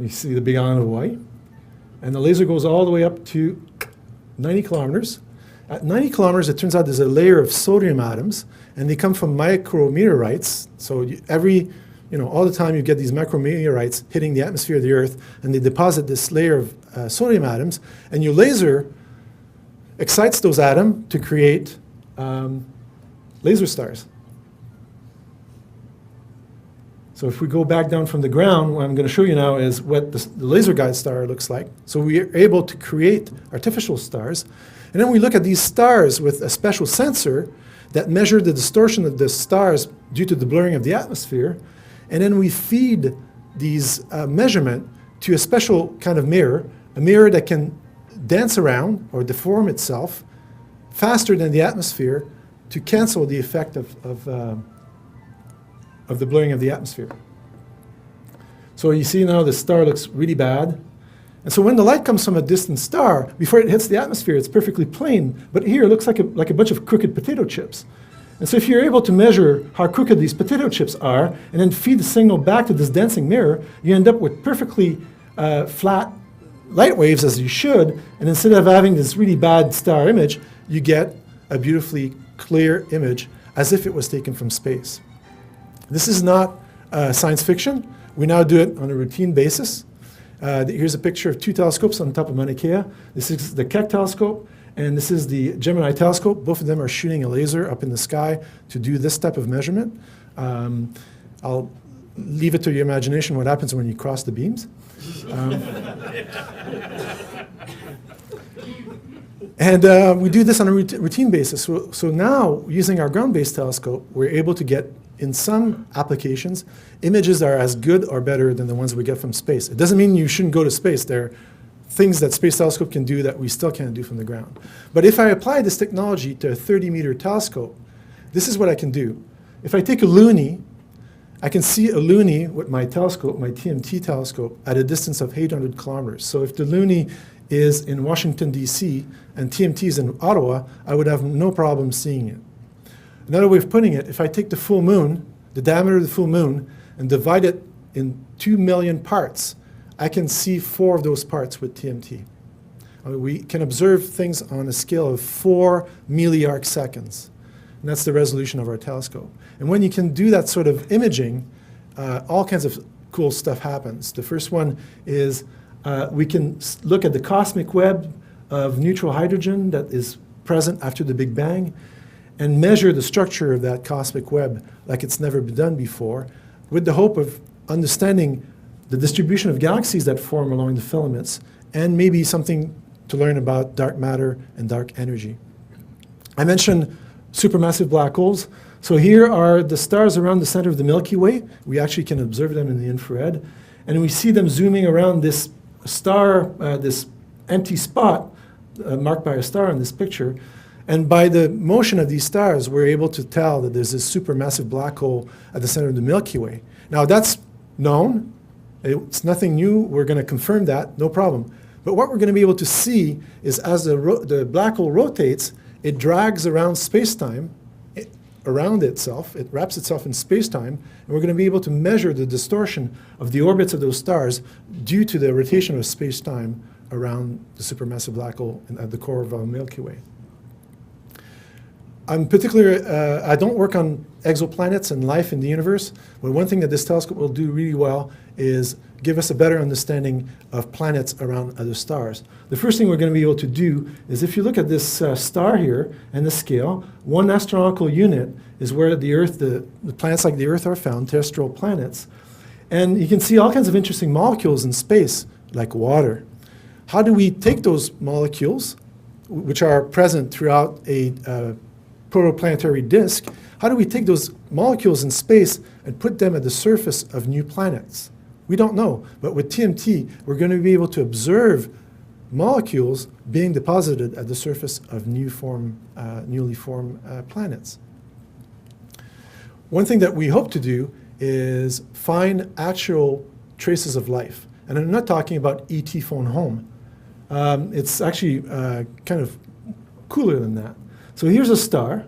You see the big island of Hawaii. And the laser goes all the way up to 90 kilometers. At 90 kilometers, it turns out there's a layer of sodium atoms, and they come from micrometeorites. So all the time you get these micrometeorites hitting the atmosphere of the Earth, and they deposit this layer of sodium atoms, and your laser excites those atoms to create laser stars. So if we go back down from the ground, what I'm going to show you now is what the laser guide star looks like. So we are able to create artificial stars. And then we look at these stars with a special sensor that measure the distortion of the stars due to the blurring of the atmosphere. And then we feed these measurement to a special kind of mirror, a mirror that can dance around or deform itself faster than the atmosphere to cancel the effect of the blurring of the atmosphere. So you see now the star looks really bad. And so when the light comes from a distant star, before it hits the atmosphere, it's perfectly plain. But here it looks like a bunch of crooked potato chips. And so if you're able to measure how crooked these potato chips are, and then feed the signal back to this dancing mirror, you end up with perfectly flat light waves, as you should. And instead of having this really bad star image, you get a beautifully clear image as if it was taken from space. This is not science fiction. We now do it on a routine basis. Here's a picture of two telescopes on top of Mauna Kea. This is the Keck telescope, and this is the Gemini telescope. Both of them are shooting a laser up in the sky to do this type of measurement. I'll leave it to your imagination what happens when you cross the beams. And we do this on a routine basis. So now, using our ground-based telescope, we're able to get in some applications, images are as good or better than the ones we get from space. It doesn't mean you shouldn't go to space. There are things that Space Telescope can do that we still can't do from the ground. But if I apply this technology to a 30-meter telescope, this is what I can do. If I take a loonie, I can see a loonie with my telescope, my TMT telescope, at a distance of 800 kilometers. So if the loonie is in Washington, D.C., and TMT is in Ottawa, I would have no problem seeing it. Another way of putting it, if I take the full moon, the diameter of the full moon, and divide it in 2 million parts, I can see 4 of those parts with TMT. We can observe things on a scale of 4 milliarc seconds. And that's the resolution of our telescope. And when you can do that sort of imaging, all kinds of cool stuff happens. The first one is we can look at the cosmic web of neutral hydrogen that is present after the Big Bang and measure the structure of that cosmic web like it's never been done before, with the hope of understanding the distribution of galaxies that form along the filaments, and maybe something to learn about dark matter and dark energy. I mentioned supermassive black holes. So here are the stars around the center of the Milky Way. We actually can observe them in the infrared. And we see them zooming around this star, this empty spot marked by a star in this picture. And by the motion of these stars, we're able to tell that there's this supermassive black hole at the center of the Milky Way. Now, that's known. It's nothing new. We're going to confirm that, no problem. But what we're going to be able to see is as the black hole rotates, it drags around space-time, around itself. It wraps itself in space-time. And we're going to be able to measure the distortion of the orbits of those stars due to the rotation of space-time around the supermassive black hole at the core of our Milky Way. I'm particularly, I don't work on exoplanets and life in the universe, but one thing that this telescope will do really well is give us a better understanding of planets around other stars. The first thing we're going to be able to do is, if you look at this star here and the scale, 1 astronomical unit is where the Earth, the planets like the Earth are found, terrestrial planets. And you can see all kinds of interesting molecules in space, like water. How do we take those molecules, which are present throughout a protoplanetary disk, how do we take those molecules in space and put them at the surface of new planets? We don't know, but with TMT, we're going to be able to observe molecules being deposited at the surface of newly formed planets. One thing that we hope to do is find actual traces of life. And I'm not talking about ET phone home. It's actually kind of cooler than that. So here's a star,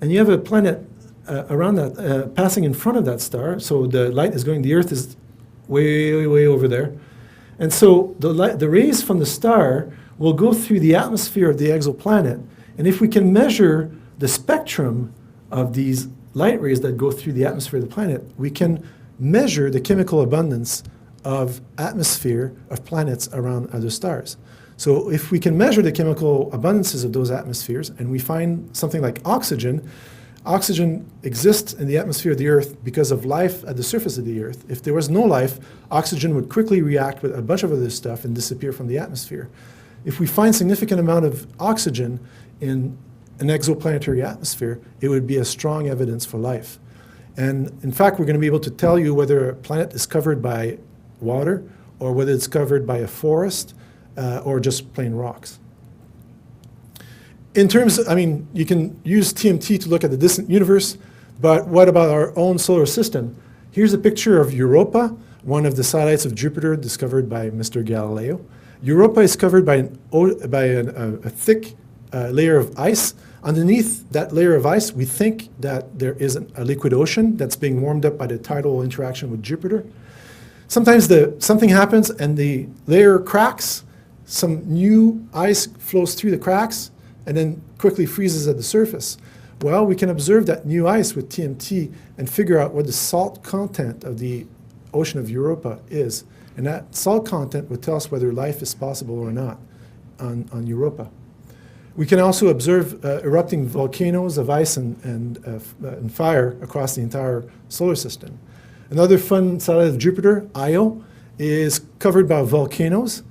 and you have a planet around that, passing in front of that star. So the light is going, the Earth is way, way over there. And so the rays from the star will go through the atmosphere of the exoplanet. And if we can measure the spectrum of these light rays that go through the atmosphere of the planet, we can measure the chemical abundance of atmosphere of planets around other stars. So if we can measure the chemical abundances of those atmospheres and we find something like oxygen, oxygen exists in the atmosphere of the Earth because of life at the surface of the Earth. If there was no life, oxygen would quickly react with a bunch of other stuff and disappear from the atmosphere. If we find significant amount of oxygen in an exoplanetary atmosphere, it would be a strong evidence for life. And in fact, we're going to be able to tell you whether a planet is covered by water or whether it's covered by a forest or just plain rocks. In terms, you can use TMT to look at the distant universe, but what about our own solar system? Here's a picture of Europa, one of the satellites of Jupiter discovered by Mr. Galileo. Europa is covered by a thick layer of ice. Underneath that layer of ice, we think that there is a liquid ocean that's being warmed up by the tidal interaction with Jupiter. Sometimes something happens and the layer cracks, some new ice flows through the cracks, and then quickly freezes at the surface. Well, we can observe that new ice with TMT and figure out what the salt content of the ocean of Europa is. And that salt content would tell us whether life is possible or not on Europa. We can also observe erupting volcanoes of ice and fire across the entire solar system. Another fun satellite of Jupiter, Io, is covered by volcanoes.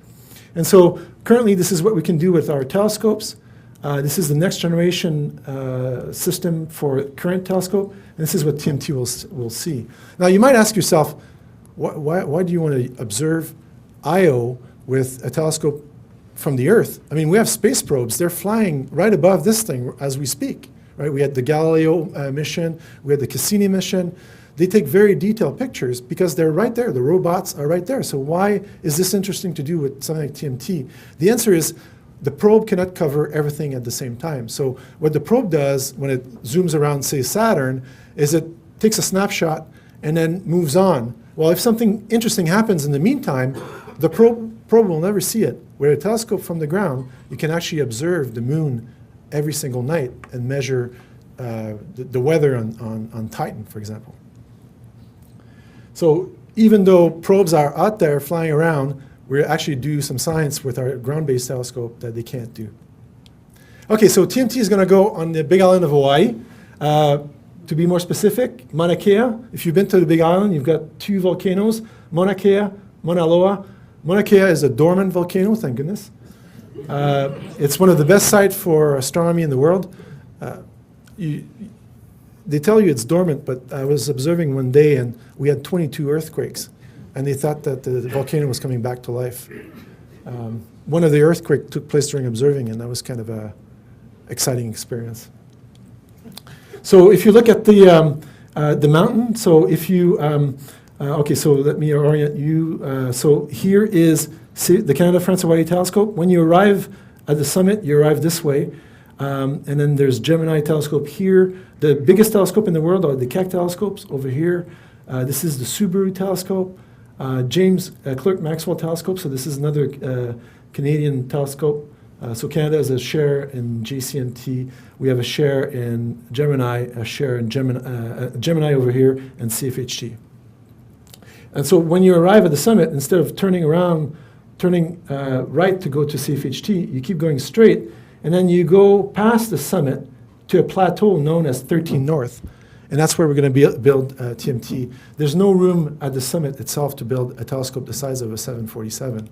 And so currently this is what we can do with our telescopes. This is the next generation system for current telescope, and this is what TMT will see. Now, you might ask yourself, why do you want to observe Io with a telescope from the Earth? I mean, we have space probes. They're flying right above this thing as we speak. Right? We had the Galileo mission. We had the Cassini mission. They take very detailed pictures because they're right there. The robots are right there. So why is this interesting to do with something like TMT? The answer is the probe cannot cover everything at the same time. So what the probe does when it zooms around, say, Saturn, is it takes a snapshot and then moves on. Well, if something interesting happens in the meantime, the probe will never see it. With a telescope from the ground, you can actually observe the moon every single night and measure the weather on Titan, for example. So even though probes are out there flying around, we actually do some science with our ground-based telescope that they can't do. Okay, so TMT is going to go on the Big Island of Hawaii. To be more specific, Mauna Kea. If you've been to the Big Island, you've got two volcanoes, Mauna Kea, Mauna Loa. Mauna Kea is a dormant volcano, thank goodness. It's one of the best sites for astronomy in the world. They tell you it's dormant, but I was observing one day and we had 22 earthquakes, and they thought that the volcano was coming back to life. One of the earthquakes took place during observing, and that was kind of an exciting experience. So if you look at the mountain, so if you, okay, so let me orient you. So here is the Canada France Hawaii telescope. When you arrive at the summit, you arrive this way. And then there's Gemini telescope here. The biggest telescope in the world are the Keck telescopes over here. This is the Subaru telescope. James Clerk Maxwell telescope. So this is another Canadian telescope. So Canada has a share in JCMT. We have a share in Gemini, a share in Gemini over here, and CFHT. And so when you arrive at the summit, instead of turning around, turning right to go to CFHT, you keep going straight, and then you go past the summit to a plateau known as 13 North. And that's where we're going to build TMT. There's no room at the summit itself to build a telescope the size of a 747.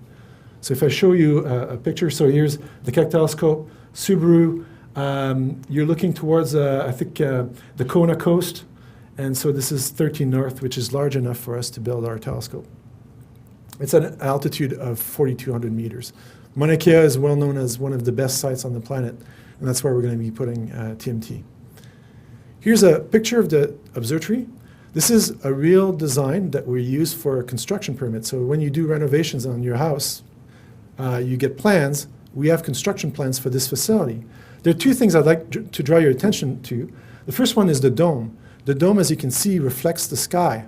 So if I show you a picture, so here's the Keck telescope, Subaru. You're looking towards, I think, the Kona coast. And so this is 13 North, which is large enough for us to build our telescope. It's at an altitude of 4,200 meters. Mauna Kea is well known as one of the best sites on the planet, and that's where we're going to be putting TMT. Here's a picture of the observatory. This is a real design that we use for a construction permit. So when you do renovations on your house, you get plans. We have construction plans for this facility. There are two things I'd like to draw your attention to. The first one is the dome. The dome, as you can see, reflects the sky.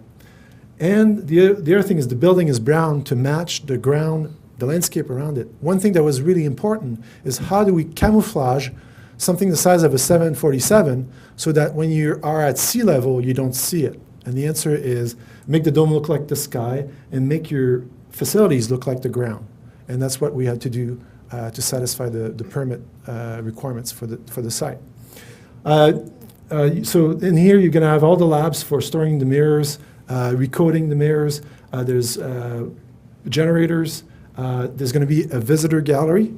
And the other thing is the building is brown to match the ground, the landscape around it. One thing that was really important is how do we camouflage something the size of a 747 so that when you are at sea level, you don't see it? And the answer is make the dome look like the sky and make your facilities look like the ground. And that's what we had to do to satisfy the permit requirements for the site. So in here, you're going to have all the labs for storing the mirrors, recoding the mirrors. There's generators. There's going to be a visitor gallery.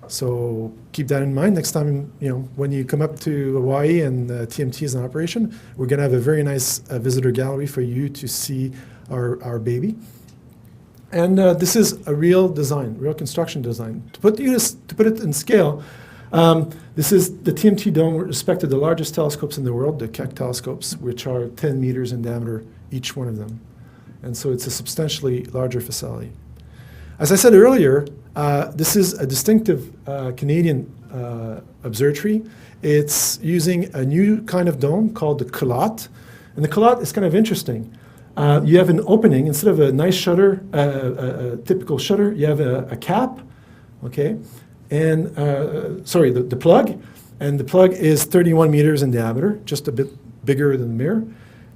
So keep that in mind next time, when you come up to Hawaii and TMT is in operation, we're going to have a very nice visitor gallery for you to see our baby. And this is a real design, real construction design. To put it in scale, this is the TMT dome with respect to the largest telescopes in the world, the Keck telescopes, which are 10 meters in diameter, each one of them. And so it's a substantially larger facility. As I said earlier, this is a distinctive Canadian observatory. It's using a new kind of dome called the culotte. And the culotte is kind of interesting. You have an opening. Instead of a nice shutter, a typical shutter, you have a cap, okay? And, the plug. And the plug is 31 meters in diameter, just a bit bigger than the mirror.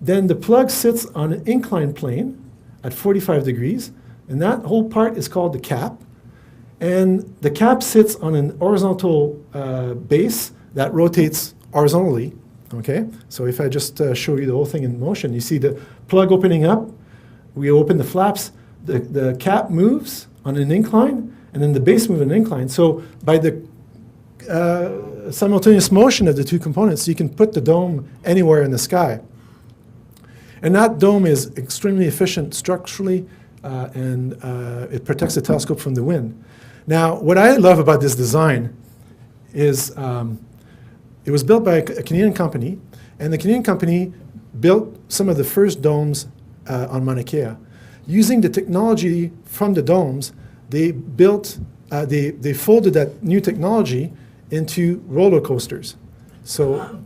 Then the plug sits on an inclined plane at 45 degrees. And that whole part is called the cap. And the cap sits on an horizontal base that rotates horizontally. Okay, so if I just show you the whole thing in motion, you see the plug opening up, we open the flaps, the cap moves on an incline, and then the base moves on an incline. So by the simultaneous motion of the two components, so you can put the dome anywhere in the sky. And that dome is extremely efficient structurally, and it protects the telescope from the wind. Now, what I love about this design is it was built by a Canadian company, and the Canadian company built some of the first domes on Mauna Kea. Using the technology from the domes, they built, they folded that new technology into roller coasters. So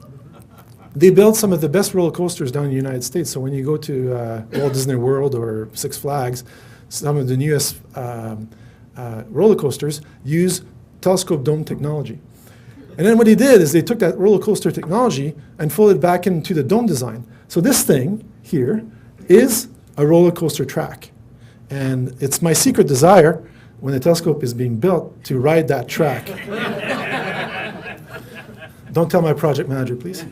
they built some of the best roller coasters down in the United States. So when you go to Walt Disney World or Six Flags, some of the newest roller coasters use telescope dome technology. And then what they did is they took that roller coaster technology and folded it back into the dome design. So this thing here is a roller coaster track. And it's my secret desire, when the telescope is being built, to ride that track. Don't tell my project manager, please.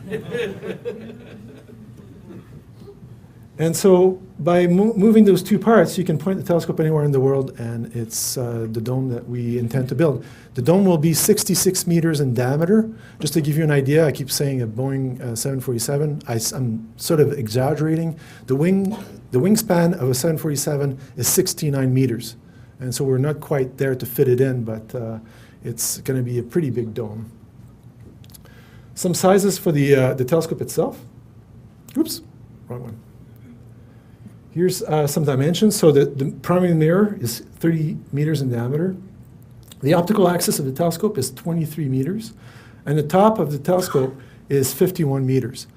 And so by moving those two parts, you can point the telescope anywhere in the world, and it's the dome that we intend to build. The dome will be 66 meters in diameter. Just to give you an idea, I keep saying a Boeing 747. I'm sort of exaggerating. The wingspan of a 747 is 69 meters. And so we're not quite there to fit it in, but it's going to be a pretty big dome. Some sizes for the telescope itself. Oops, wrong one. Here's some dimensions. So the primary mirror is 30 meters in diameter. The optical axis of the telescope is 23 meters. And the top of the telescope is 51 meters.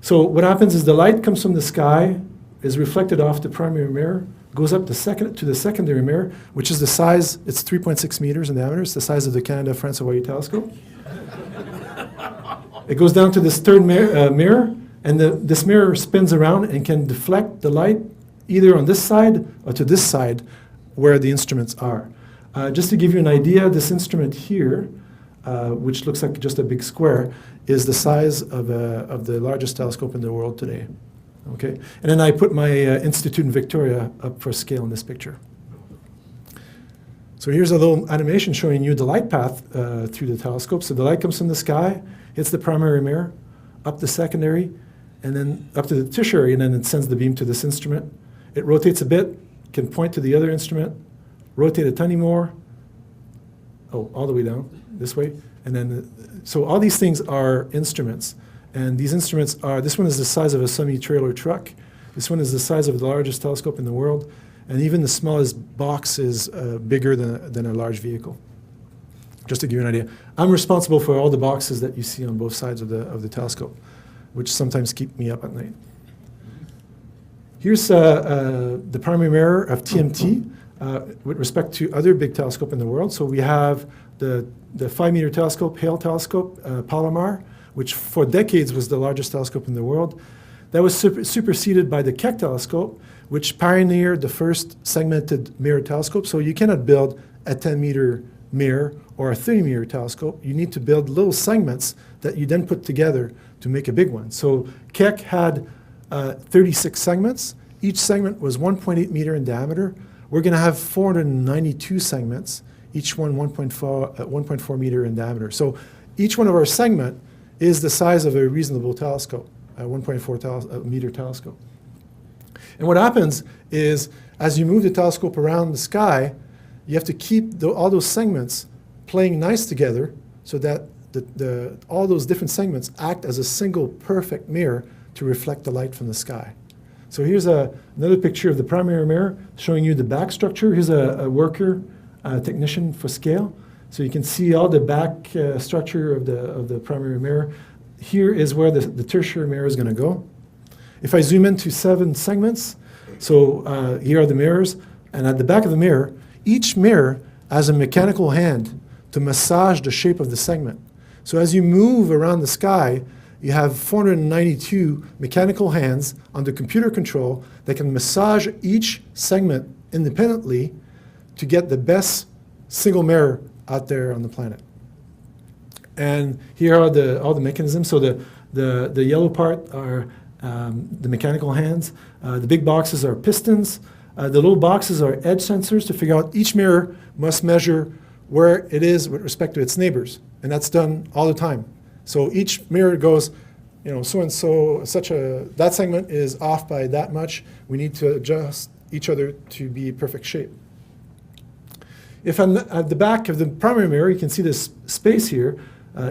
So what happens is the light comes from the sky, is reflected off the primary mirror, goes up to the secondary mirror, which is the size, it's 3.6 meters in diameter. It's the size of the Canada-France-Hawaii telescope. It goes down to this third mirror, and this mirror spins around and can deflect the light either on this side or to this side where the instruments are. Just to give you an idea, this instrument here, which looks like just a big square, is the size of the largest telescope in the world today. Okay? And then I put my Institute in Victoria up for scale in this picture. So here's a little animation showing you the light path through the telescope. So the light comes from the sky, hits the primary mirror, up the secondary, and then up to the tertiary, and then it sends the beam to this instrument. It rotates a bit, can point to the other instrument, rotate a tiny more, all the way down this way. And then, so all these things are instruments. And these instruments are, this one is the size of a semi-trailer truck. This one is the size of the largest telescope in the world. And even the smallest box is bigger than a large vehicle. Just to give you an idea. I'm responsible for all the boxes that you see on both sides of the telescope, which sometimes keep me up at night. Here's the primary mirror of TMT with respect to other big telescope in the world. So we have the 5-meter telescope, Hale telescope, Palomar, which for decades was the largest telescope in the world. That was superseded by the Keck telescope, which pioneered the first segmented mirror telescope. So you cannot build a 10-meter mirror or a 30-meter telescope. You need to build little segments that you then put together to make a big one. So Keck had 36 segments. Each segment was 1.8 meter in diameter. We're going to have 492 segments, each one 1.4 meter in diameter. So each one of our segment is the size of a reasonable telescope, a 1.4 meter telescope. And what happens is, as you move the telescope around the sky, you have to keep all those segments playing nice together so that all those different segments act as a single perfect mirror to reflect the light from the sky. So here's another picture of the primary mirror showing you the back structure. Here's a worker, technician for scale. So you can see all the back structure of the primary mirror. Here is where the tertiary mirror is going to go. If I zoom into 7 segments, so here are the mirrors, and at the back of the mirror, each mirror has a mechanical hand to massage the shape of the segment. So as you move around the sky, you have 492 mechanical hands under computer control that can massage each segment independently to get the best single mirror out there on the planet. And here are all the mechanisms. So the yellow part are the mechanical hands. The big boxes are pistons. The little boxes are edge sensors to figure out each mirror must measure where it is with respect to its neighbors. And that's done all the time. So each mirror goes, so-and-so, that segment is off by that much. We need to adjust each other to be perfect shape. If I'm at the back of the primary mirror, you can see this space here.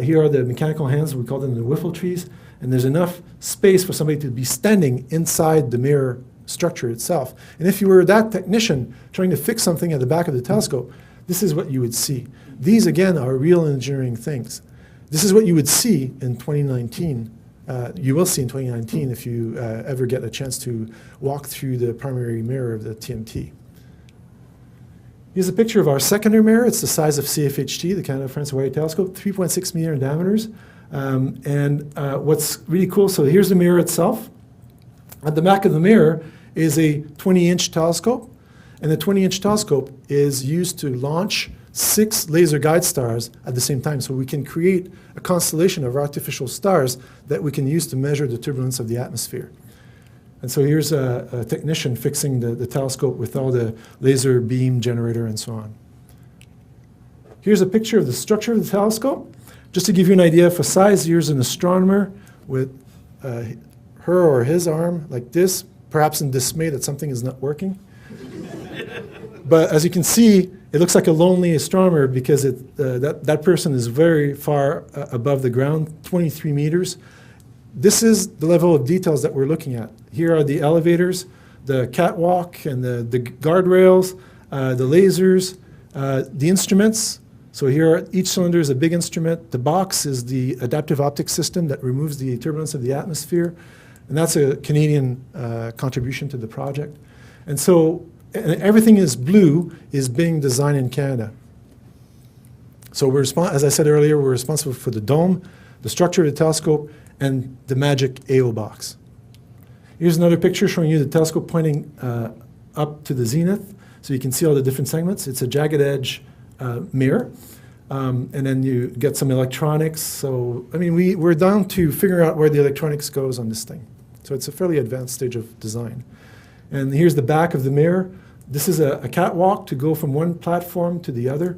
Here are the mechanical hands, we call them the wiffle trees, and there's enough space for somebody to be standing inside the mirror structure itself. And if you were that technician trying to fix something at the back of the telescope, this is what you would see. These, again, are real engineering things. This is what you would see in 2019. You will see in 2019 if you ever get a chance to walk through the primary mirror of the TMT. Here's a picture of our secondary mirror. It's the size of CFHT, the Canada French Wide Telescope, 3.6 meter in diameters. What's really cool, so here's the mirror itself. At the back of the mirror is a 20-inch telescope, and the 20-inch telescope is used to launch 6 laser guide stars at the same time. So we can create a constellation of artificial stars that we can use to measure the turbulence of the atmosphere. And so here's a technician fixing the telescope with all the laser beam generator and so on. Here's a picture of the structure of the telescope. Just to give you an idea of a size, here's an astronomer with her or his arm like this, perhaps in dismay that something is not working. But as you can see, it looks like a lonely astronomer because that person is very far above the ground, 23 meters. This is the level of details that we're looking at. Here are the elevators, the catwalk, and the guardrails, the lasers, the instruments. So here, each cylinder is a big instrument. The box is the adaptive optics system that removes the turbulence of the atmosphere. And that's a Canadian contribution to the project. And so everything is blue is being designed in Canada. So as I said earlier, we're responsible for the dome, the structure of the telescope, and the magic AO box. Here's another picture showing you the telescope pointing up to the zenith, so you can see all the different segments. It's a jagged edge mirror, and then you get some electronics. So, I mean, we're down to figuring out where the electronics goes on this thing. So it's a fairly advanced stage of design. And here's the back of the mirror. This is a catwalk to go from one platform to the other.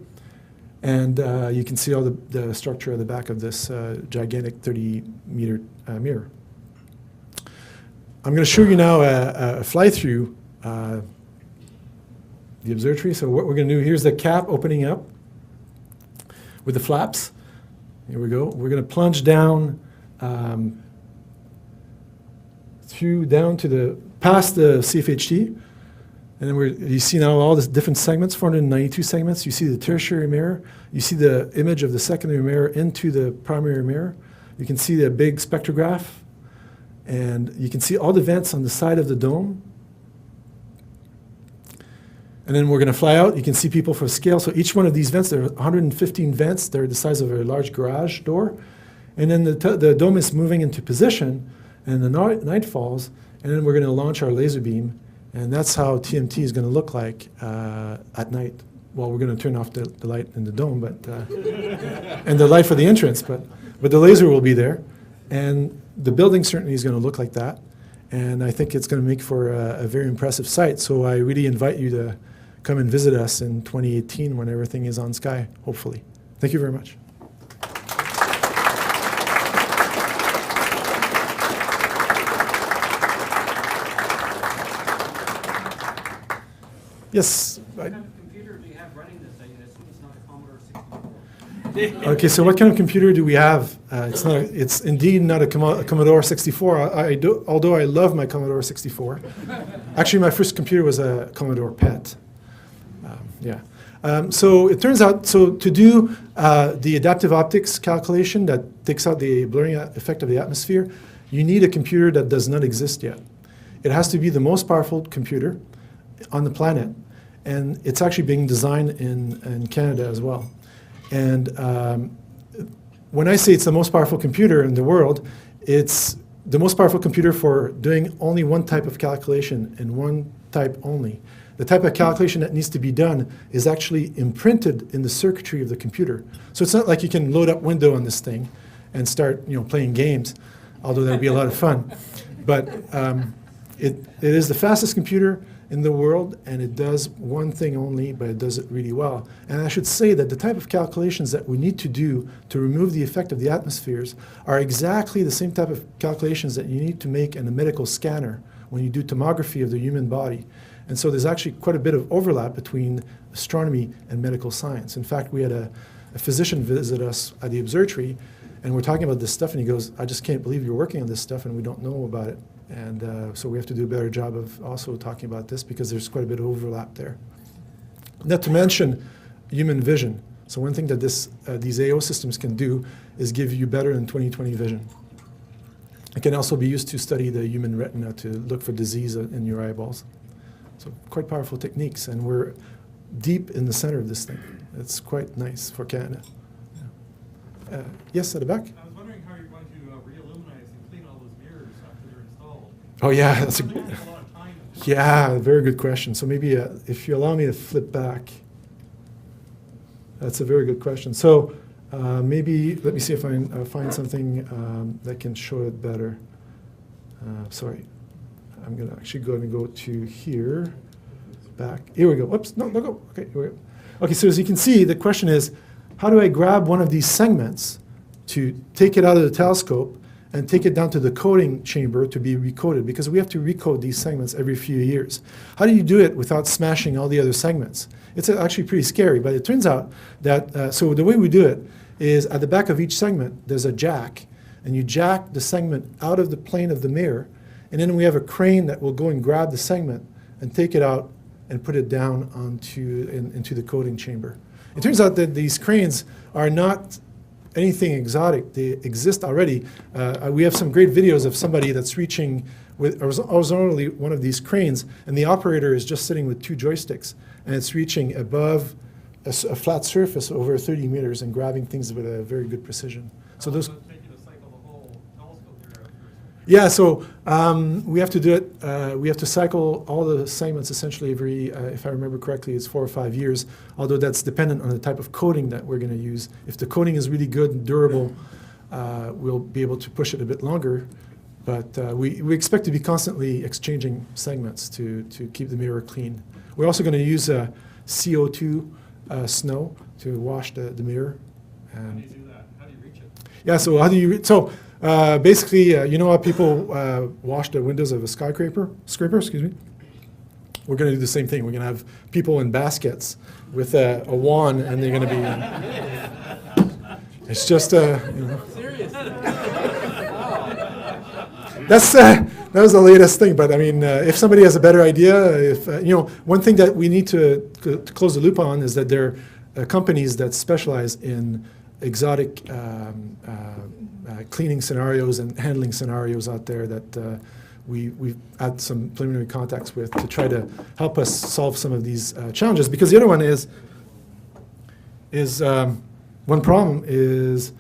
And you can see all the structure at the back of this gigantic 30-meter mirror. I'm going to show you now a fly-through the observatory. So what we're going to do, here's the cap opening up with the flaps. Here we go. We're going to plunge down past the CFHT. And then you see now all the different segments, 492 segments. You see the tertiary mirror. You see the image of the secondary mirror into the primary mirror. You can see the big spectrograph. And you can see all the vents on the side of the dome. And then we're going to fly out. You can see people for scale. So each one of these vents, there are 115 vents. They're the size of a large garage door. And then the dome is moving into position, and the night falls. And then we're going to launch our laser beam. And that's how TMT is going to look like at night. Well, we're going to turn off the light in the dome, and the light for the entrance, but the laser will be there. And the building certainly is going to look like that. And I think it's going to make for a very impressive sight. So I really invite you to come and visit us in 2018 when everything is on sky, hopefully. Thank you very much. Yes. What kind of computer do you have running this thing? I assume it's not a Commodore 64. Okay, so what kind of computer do we have? It's indeed not a Commodore 64. Although I love my Commodore 64. Actually, my first computer was a Commodore PET. So it turns out, to do the adaptive optics calculation that takes out the blurring effect of the atmosphere, you need a computer that does not exist yet. It has to be the most powerful computer on the planet, and it's actually being designed in Canada as well. And when I say it's the most powerful computer in the world, it's the most powerful computer for doing only one type of calculation and one type only. The type of calculation that needs to be done is actually imprinted in the circuitry of the computer. So it's not like you can load up Windows on this thing and start playing games, although that would be a lot of fun. But it is the fastest computer. in the world, and it does one thing only, but it does it really well. And I should say that the type of calculations that we need to do to remove the effect of the atmospheres are exactly the same type of calculations that you need to make in a medical scanner when you do tomography of the human body. And so there's actually quite a bit of overlap between astronomy and medical science. In fact, we had a physician visit us at the observatory, and we're talking about this stuff, and he goes, "I just can't believe you're working on this stuff, and we don't know about it." And so we have to do a better job of also talking about this because there's quite a bit of overlap there. Not to mention human vision. So one thing that these AO systems can do is give you better than 20/20 vision. It can also be used to study the human retina to look for disease in your eyeballs. So quite powerful techniques, and we're deep in the center of this thing. It's quite nice for Canada. Yeah. Yes, at the back? I was wondering how you're going to re-illuminize and clean all those mirrors after they're installed. Oh yeah, that's I think it takes a lot of time. yeah, very good question. So maybe if you allow me to flip back, that's a very good question. So maybe let me see if I can find something that can show it better. Sorry, I'm gonna actually go to here, back. Here we go. Oops, no, go. Okay, here we go. Okay, so as you can see, the question is, how do I grab one of these segments to take it out of the telescope and take it down to the coding chamber to be recoded? Because we have to recode these segments every few years. How do you do it without smashing all the other segments? It's actually pretty scary, but it turns out that, so the way we do it is at the back of each segment, there's a jack, and you jack the segment out of the plane of the mirror, and then we have a crane that will go and grab the segment and take it out and put it down into the coding chamber. It turns out that these cranes are not anything exotic. They exist already. We have some great videos of somebody that's reaching with horizontally one of these cranes, and the operator is just sitting with two joysticks, and it's reaching above a flat surface over 30 meters and grabbing things with a very good precision. So those. Take you to cycle the whole telescope there after. Yeah, so we have to do it. We have to cycle all the segments essentially every, if I remember correctly, it's 4 or 5 years, although that's dependent on the type of coating that we're going to use. If the coating is really good and durable, we'll be able to push it a bit longer. But we expect to be constantly exchanging segments to keep the mirror clean. We're also going to use CO2 snow to wash the mirror. How do you do that? How do you reach it? Yeah, so how do you, basically, you know how people wash the windows of a scraper, excuse me? We're going to do the same thing. We're going to have people in baskets with a wand, and they're going to be, it's just, you know. That was the latest thing, but I mean, if somebody has a better idea, one thing that we need to close the loop on is that there are companies that specialize in exotic cleaning scenarios and handling scenarios out there that we've had some preliminary contacts with to try to help us solve some of these challenges. Because the other one is one problem is,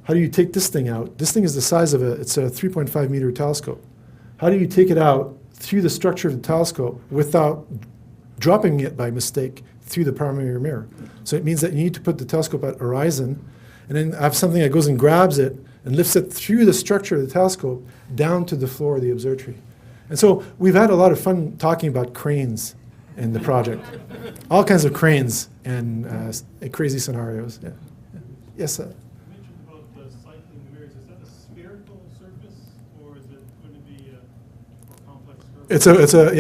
how do you take this thing out? This thing is the size of it's a 3.5 meter telescope. How do you take it out through the structure of the telescope without dropping it by mistake through the primary mirror? So it means that you need to put the telescope at horizon and then have something that goes and grabs it and lifts it through the structure of the telescope down to the floor of the observatory. And so we've had a lot of fun talking about cranes in the project. All kinds of cranes and crazy scenarios. Yeah. Yes, sir. You mentioned about cycling the mirrors. Is that a spherical surface, or is it going to be a more complex surface?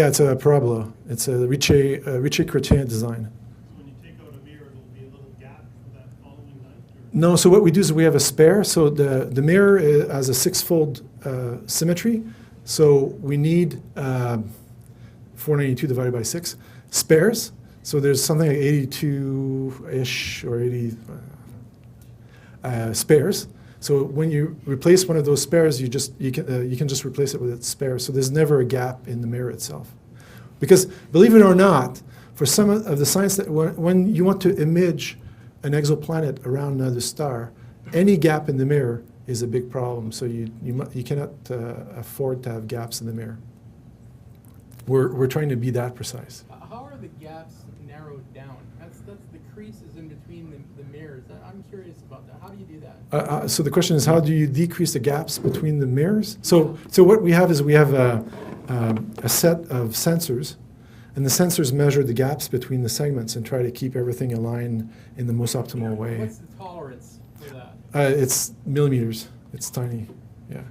It's a parabola. It's a Richer-Chrétien design. So when you take out a mirror, there'll be a little gap for that following night? No, so what we do is we have a spare. So the mirror has a 6-fold symmetry. So we need 492 divided by 6 spares. So there's something like 82-ish or 80 spares. So when you replace one of those spares, you can just replace it with its spare. So there's never a gap in the mirror itself. Because believe it or not, for some of the science that when you want to image an exoplanet around another star, any gap in the mirror is a big problem. So you cannot afford to have gaps in the mirror. We're trying to be that precise. How are the gaps narrowed down? That's the creases in between the mirrors. I'm curious about that. How do you do that? So the question is, how do you decrease the gaps between the mirrors? So what we have is we have a set of sensors, and the sensors measure the gaps between the segments and try to keep everything aligned in the most optimal way. What's the tolerance for that? It's millimeters. It's tiny. Yeah,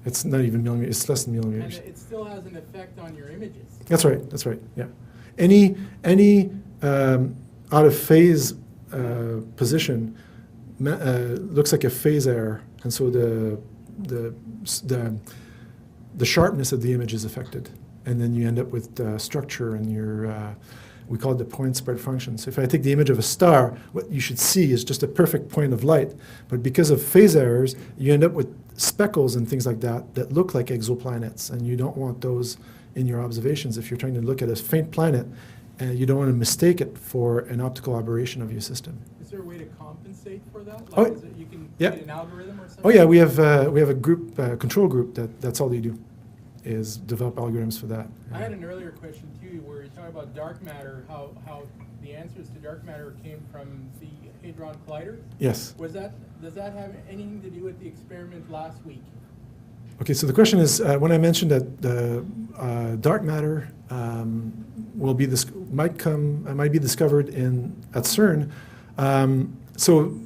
it's not even millimeters. It's less than And millimeters. it still has an effect on your images. That's right. That's right. Yeah. Any out of phase position looks like a phase error, and so the sharpness of the image is affected, and then you end up with structure and your we call it the point spread function. So if I take the image of a star, what you should see is just a perfect point of light, but because of phase errors, you end up with speckles and things like that that look like exoplanets, and you don't want those in your observations. If you're trying to look at a faint planet, you don't want to mistake it for an optical aberration of your system. Is there a way to compensate for that? Like, Oh, is it, you can yeah. create an algorithm or something? Oh yeah, we have a group, control group that's all they do, is develop algorithms for that. I had an earlier question too, where you talk about dark matter, how the answers to dark matter came from the Hadron Collider. Yes. Does that have anything to do with the experiment last week? Okay, so the question is, when I mentioned that the dark matter might be discovered at CERN, so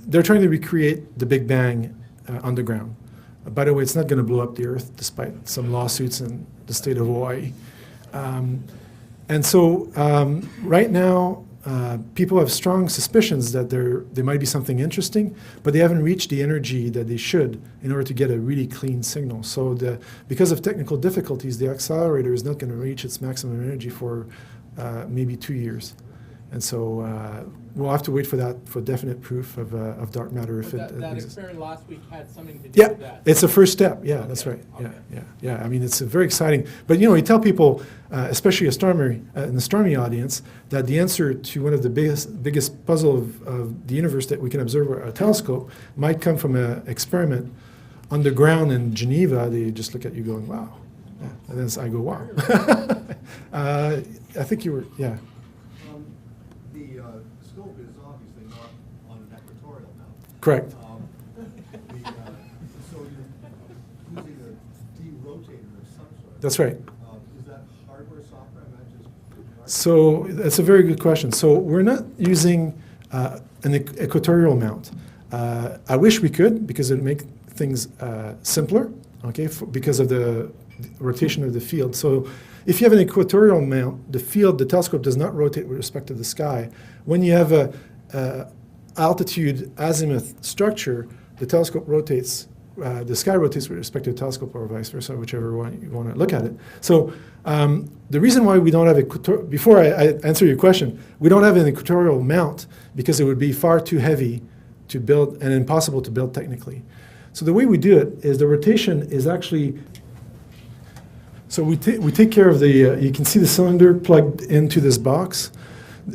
they're trying to recreate the Big Bang underground. By the way, it's not going to blow up the Earth, despite some lawsuits in the state of Hawaii. And so right now, people have strong suspicions that there might be something interesting, but they haven't reached the energy that they should in order to get a really clean signal. So because of technical difficulties, the accelerator is not going to reach its maximum energy for maybe 2 years. And so we'll have to wait for that, for definite proof of dark matter. If But it that exists. experiment last week had something to do Yeah, with that. it's a first step. Yeah, that's Okay, right. okay. Yeah. I mean, it's very exciting. But you tell people, especially an astronomy audience, that the answer to one of the biggest puzzle of the universe that we can observe with a telescope might come from an experiment underground in Geneva. They just look at you going, "Wow," yeah. And then I go, "Wow." I think you were, yeah. The scope is obviously not on an equatorial now. Correct. So you're using a derotator of some sort. That's right. Is that hardware, software? Not just So that's a very good question. So we're not using an equatorial mount. I wish we could, because it would make things simpler, okay, because of the rotation of the field. So if you have an equatorial mount, the telescope does not rotate with respect to the sky. When you have a altitude azimuth structure, the telescope rotates, the sky rotates with respect to the telescope, or vice versa, whichever one you want to look at it. So the reason why we don't have before I answer your question, we don't have an equatorial mount because it would be far too heavy to build and impossible to build technically. So the way we do it is the rotation is actually, so we take care of the, you can see the cylinder plugged into this box.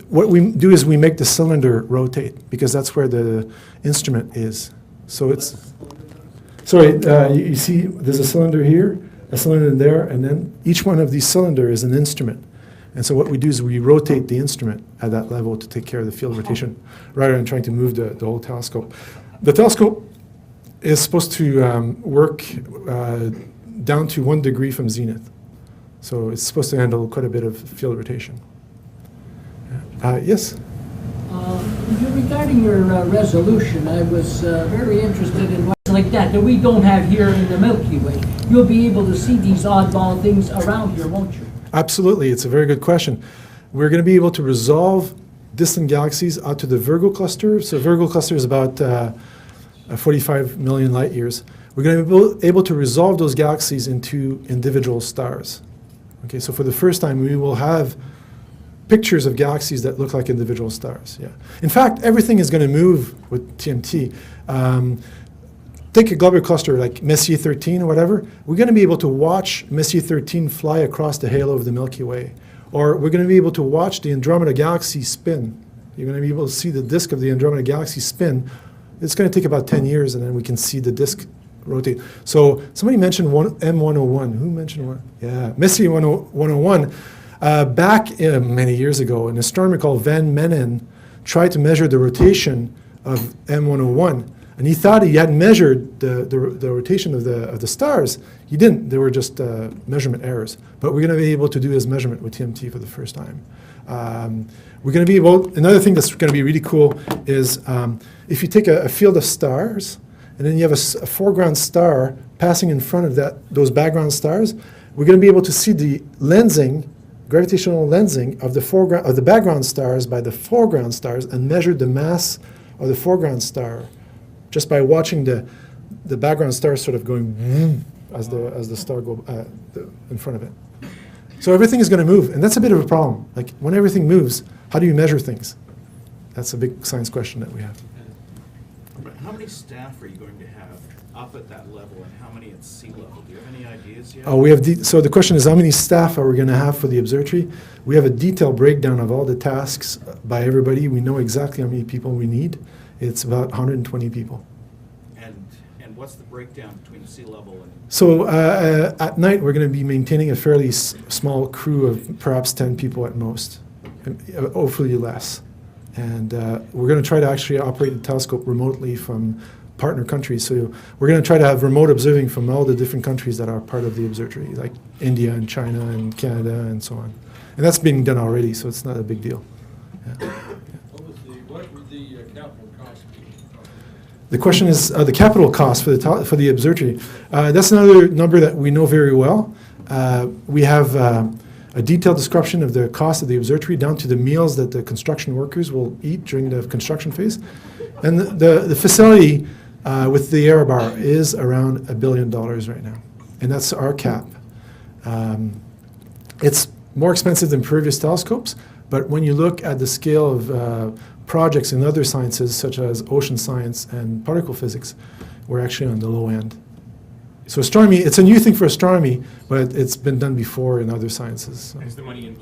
What we do is we make the cylinder rotate, because that's where the instrument is. So it's, sorry, you see there's a cylinder here, a cylinder there, and then each one of these cylinders is an instrument. And so what we do is we rotate the instrument at that level to take care of the field rotation, rather than trying to move the whole telescope. The telescope is supposed to work down to 1 degree from zenith. So it's supposed to handle quite a bit of field rotation. Yes? Regarding your resolution, I was very interested in what's like that we don't have here in the Milky Way. You'll be able to see these oddball things around here, won't you? Absolutely. It's a very good question. We're going to be able to resolve distant galaxies out to the Virgo cluster. So Virgo cluster is about 45 million light years. We're going to be able to resolve those galaxies into individual stars. Okay, so for the first time, we will have pictures of galaxies that look like individual stars. Yeah. In fact, everything is going to move with TMT. Take a globular cluster like Messier 13 or whatever. We're going to be able to watch Messier 13 fly across the halo of the Milky Way. Or we're going to be able to watch the Andromeda galaxy spin. You're going to be able to see the disk of the Andromeda galaxy spin. It's going to take about 10 years, and then we can see the disk rotate. So somebody mentioned M101. Who mentioned one? Yeah, Messier 101. Back many years ago, an astronomer called Van Menen tried to measure the rotation of M101 And he thought he had measured the rotation of the stars. He didn't. They were just measurement errors. But we're going to be able to do his measurement with TMT for the first time. We're going to be able, another thing that's going to be really cool is if you take a field of stars, and then you have a foreground star passing in front of those background stars, we're going to be able to see the lensing, gravitational lensing of the background stars by the foreground stars and measure the mass of the foreground star just by watching the background star sort of going as the star go in front of it. So everything is going to move, and that's a bit of a problem. Like when everything moves, how do you measure things? That's a big science question that we have. But how many staff are you going to have up at that level, and how many at sea level? Do you have any ideas yet? We have so the question is, how many staff are we going to have for the observatory? We have a detailed breakdown of all the tasks by everybody. We know exactly how many people we need. It's about 120 people. And what's the breakdown between sea level and... So at night, we're going to be maintaining a fairly small crew of perhaps 10 people at most, hopefully less. And we're going to try to actually operate the telescope remotely from partner countries. So we're going to try to have remote observing from all the different countries that are part of the observatory, like India and China and Canada and so on. And that's being done already, so it's not a big deal. Yeah. What would the capital cost be? The question is the capital cost for the observatory. That's another number that we know very well. We have a detailed description of the cost of the observatory down to the meals that the construction workers will eat during the construction phase. And the facility with the error bar is around $1 billion right now. And that's our cap. It's more expensive than previous telescopes, but when you look at the scale of projects in other sciences, such as ocean science and particle physics, we're actually on the low end. So astronomy, it's a new thing for astronomy, but it's been done before in other sciences. So. Is the money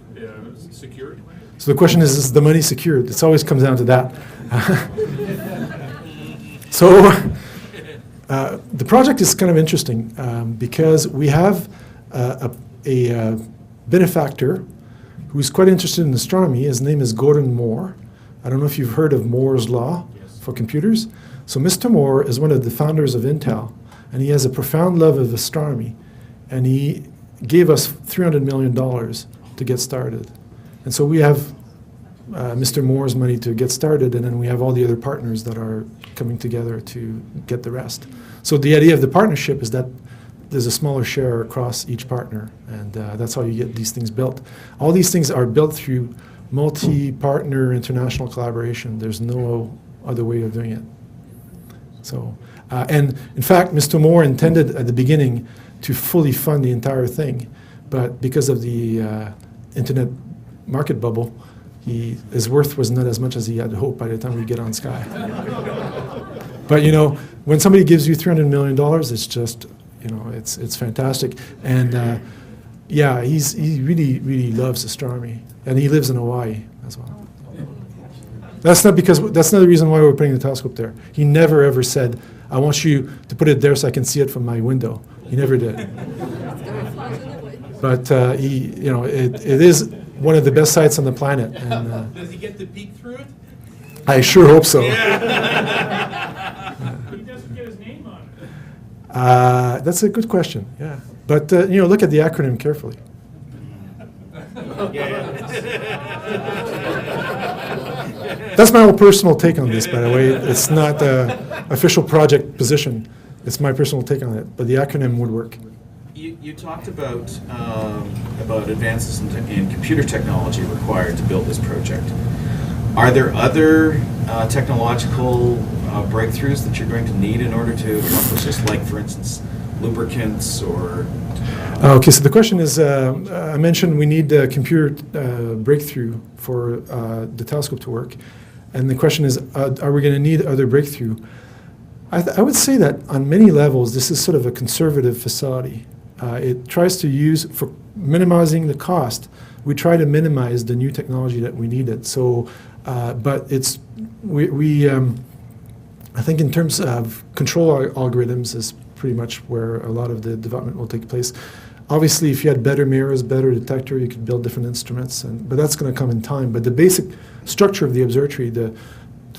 secured? So the question is the money secured? It always comes down to that. So the project is kind of interesting because we have a benefactor who's quite interested in astronomy. His name is Gordon Moore. I don't know if you've heard of Moore's Law for computers. So Mr. Moore is one of the founders of Intel, and he has a profound love of astronomy, and he gave us $300 million to get started. And so we have Mr. Moore's money to get started, and then we have all the other partners that are coming together to get the rest. So the idea of the partnership is that there's a smaller share across each partner, and that's how you get these things built. All these things are built through multi-partner international collaboration. There's no other way of doing it. So, and in fact, Mr. Moore intended at the beginning to fully fund the entire thing, but because of the internet market bubble, his worth was not as much as he had hoped by the time we get on Sky. But you know, when somebody gives you $300 million, it's just, you know, it's fantastic. And yeah, he really loves astronomy, and he lives in Hawaii as well. That's not the reason why we're putting the telescope there. He never ever said, "I want you to put it there so I can see it from my window." He never did. But it is one of the best sites on the planet. And, does he get to peek through it? I sure hope so. He doesn't get his name on it. That's a good question. Yeah, but look at the acronym carefully. That's my own personal take on this, by the way. It's not an official project position. It's my personal take on it, but the acronym would work. You talked about advances in computer technology required to build this project. Are there other technological breakthroughs that you're going to need in order to accomplish this, like, for instance, lubricants or... Okay, so the question is, I mentioned we need a computer breakthrough for the telescope to work. And the question is, are we going to need other breakthrough? I would say that on many levels, this is sort of a conservative facility. It tries to use, for minimizing the cost, we try to minimize the new technology that we needed. So, but it's, I think in terms of control algorithms is pretty much where a lot of the development will take place. Obviously, if you had better mirrors, better detector, you could build different instruments, but that's going to come in time. But the basic structure of the observatory, the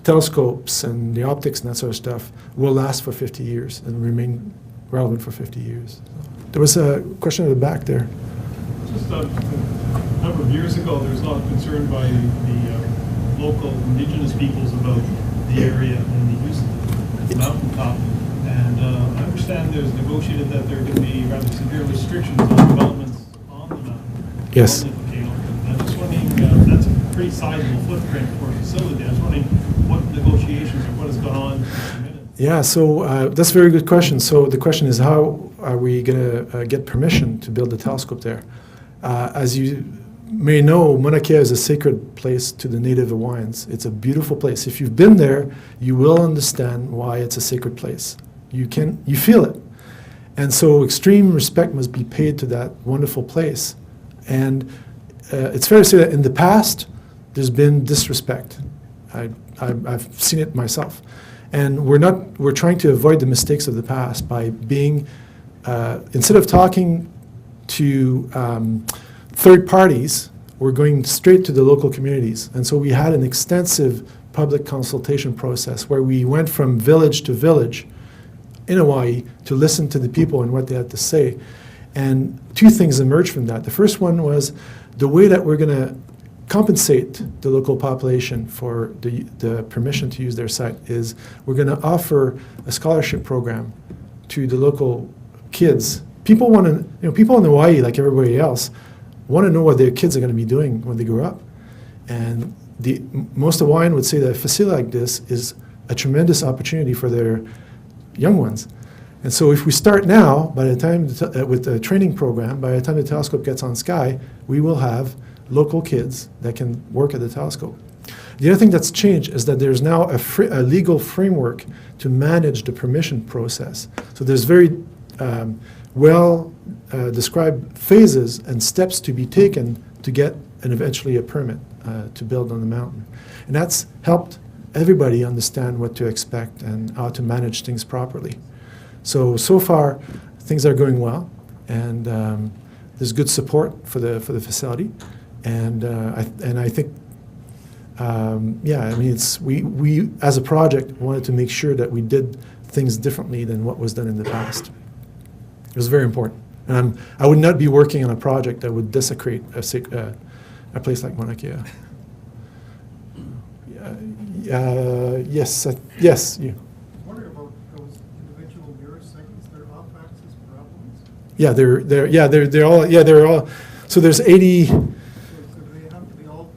telescopes and the optics and that sort of stuff will last for 50 years and remain relevant for 50 years. There was a question at the back there. Just a number of years ago, there was a lot of concern by the local indigenous peoples about the area and the use of the mountaintop. And I understand there's negotiated that there are going to be rather severe restrictions on developments on the mountain. Yes. On the volcano. And I'm just wondering, that's a pretty sizable footprint for a facility. I was wondering what negotiations or what has gone on at the minute. Yeah, so that's a very good question. So the question is, how are we going to get permission to build a telescope there? As you may know, Mauna Kea is a sacred place to the native Hawaiians. It's a beautiful place. If you've been there, you will understand why it's a sacred place. You feel it. And so extreme respect must be paid to that wonderful place. And it's fair to say that in the past, there's been disrespect. I've seen it myself. And we're trying to avoid the mistakes of the past by being, instead of talking to third parties, we're going straight to the local communities. And so we had an extensive public consultation process where we went from village to village in Hawaii to listen to the people and what they had to say. And two things emerged from that. The first one was the way that we're going to compensate the local population for the permission to use their site is we're going to offer a scholarship program to the local kids. People want to, people in Hawaii, like everybody else, want to know what their kids are going to be doing when they grow up. And most Hawaiian would say that a facility like this is a tremendous opportunity for their young ones. And so if we start now, by the time with the training program, by the time the telescope gets on sky, we will have local kids that can work at the telescope. The other thing that's changed is that there's now a legal framework to manage the permission process. So there's very described phases and steps to be taken to get eventually a permit to build on the mountain. And that's helped everybody understand what to expect and how to manage things properly. So far, things are going well, and there's good support for the facility. And I think, we as a project wanted to make sure that we did things differently than what was done in the past. It was very important. And I would not be working on a project that would desecrate a place like Mauna Kea. Yes. You. Wondering about those individual mirror segments. They're off-axis parabolas. They're all. So there's 80. So do they have to be all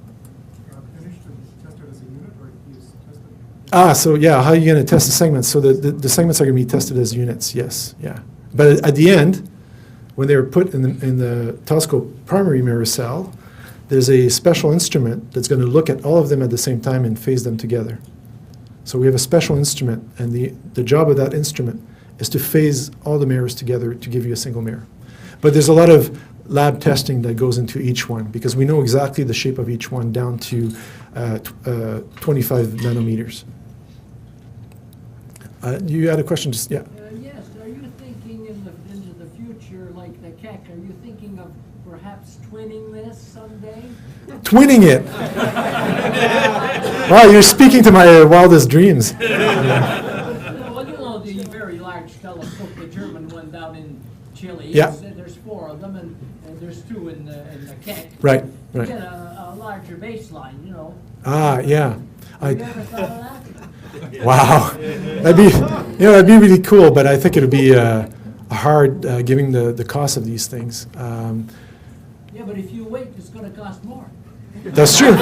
finished and tested as a unit, or do you test them? How are you going to test the segments? So the segments are going to be tested as units. Yes, yeah. But at the end, when they're put in the telescope primary mirror cell, there's a special instrument that's going to look at all of them at the same time and phase them together. So we have a special instrument, and the job of that instrument is to phase all the mirrors together to give you a single mirror. But there's a lot of lab testing that goes into each one, because we know exactly the shape of each one down to 25 nanometers. You had a question? Just yeah. Yes, are you thinking into the future, like the Keck, are you thinking of perhaps twinning this someday? Twinning it? Wow, you're speaking to my wildest dreams. Well, the very large telescope, the German one down in Chile. Yeah. There's 4 of them, and there's 2 in the Keck. Right. You get a larger baseline, Yeah. Have you ever thought of that? Wow, that'd be really cool, but I think it would be hard given the cost of these things. Yeah, but if you wait, it's going to cost more. That's true.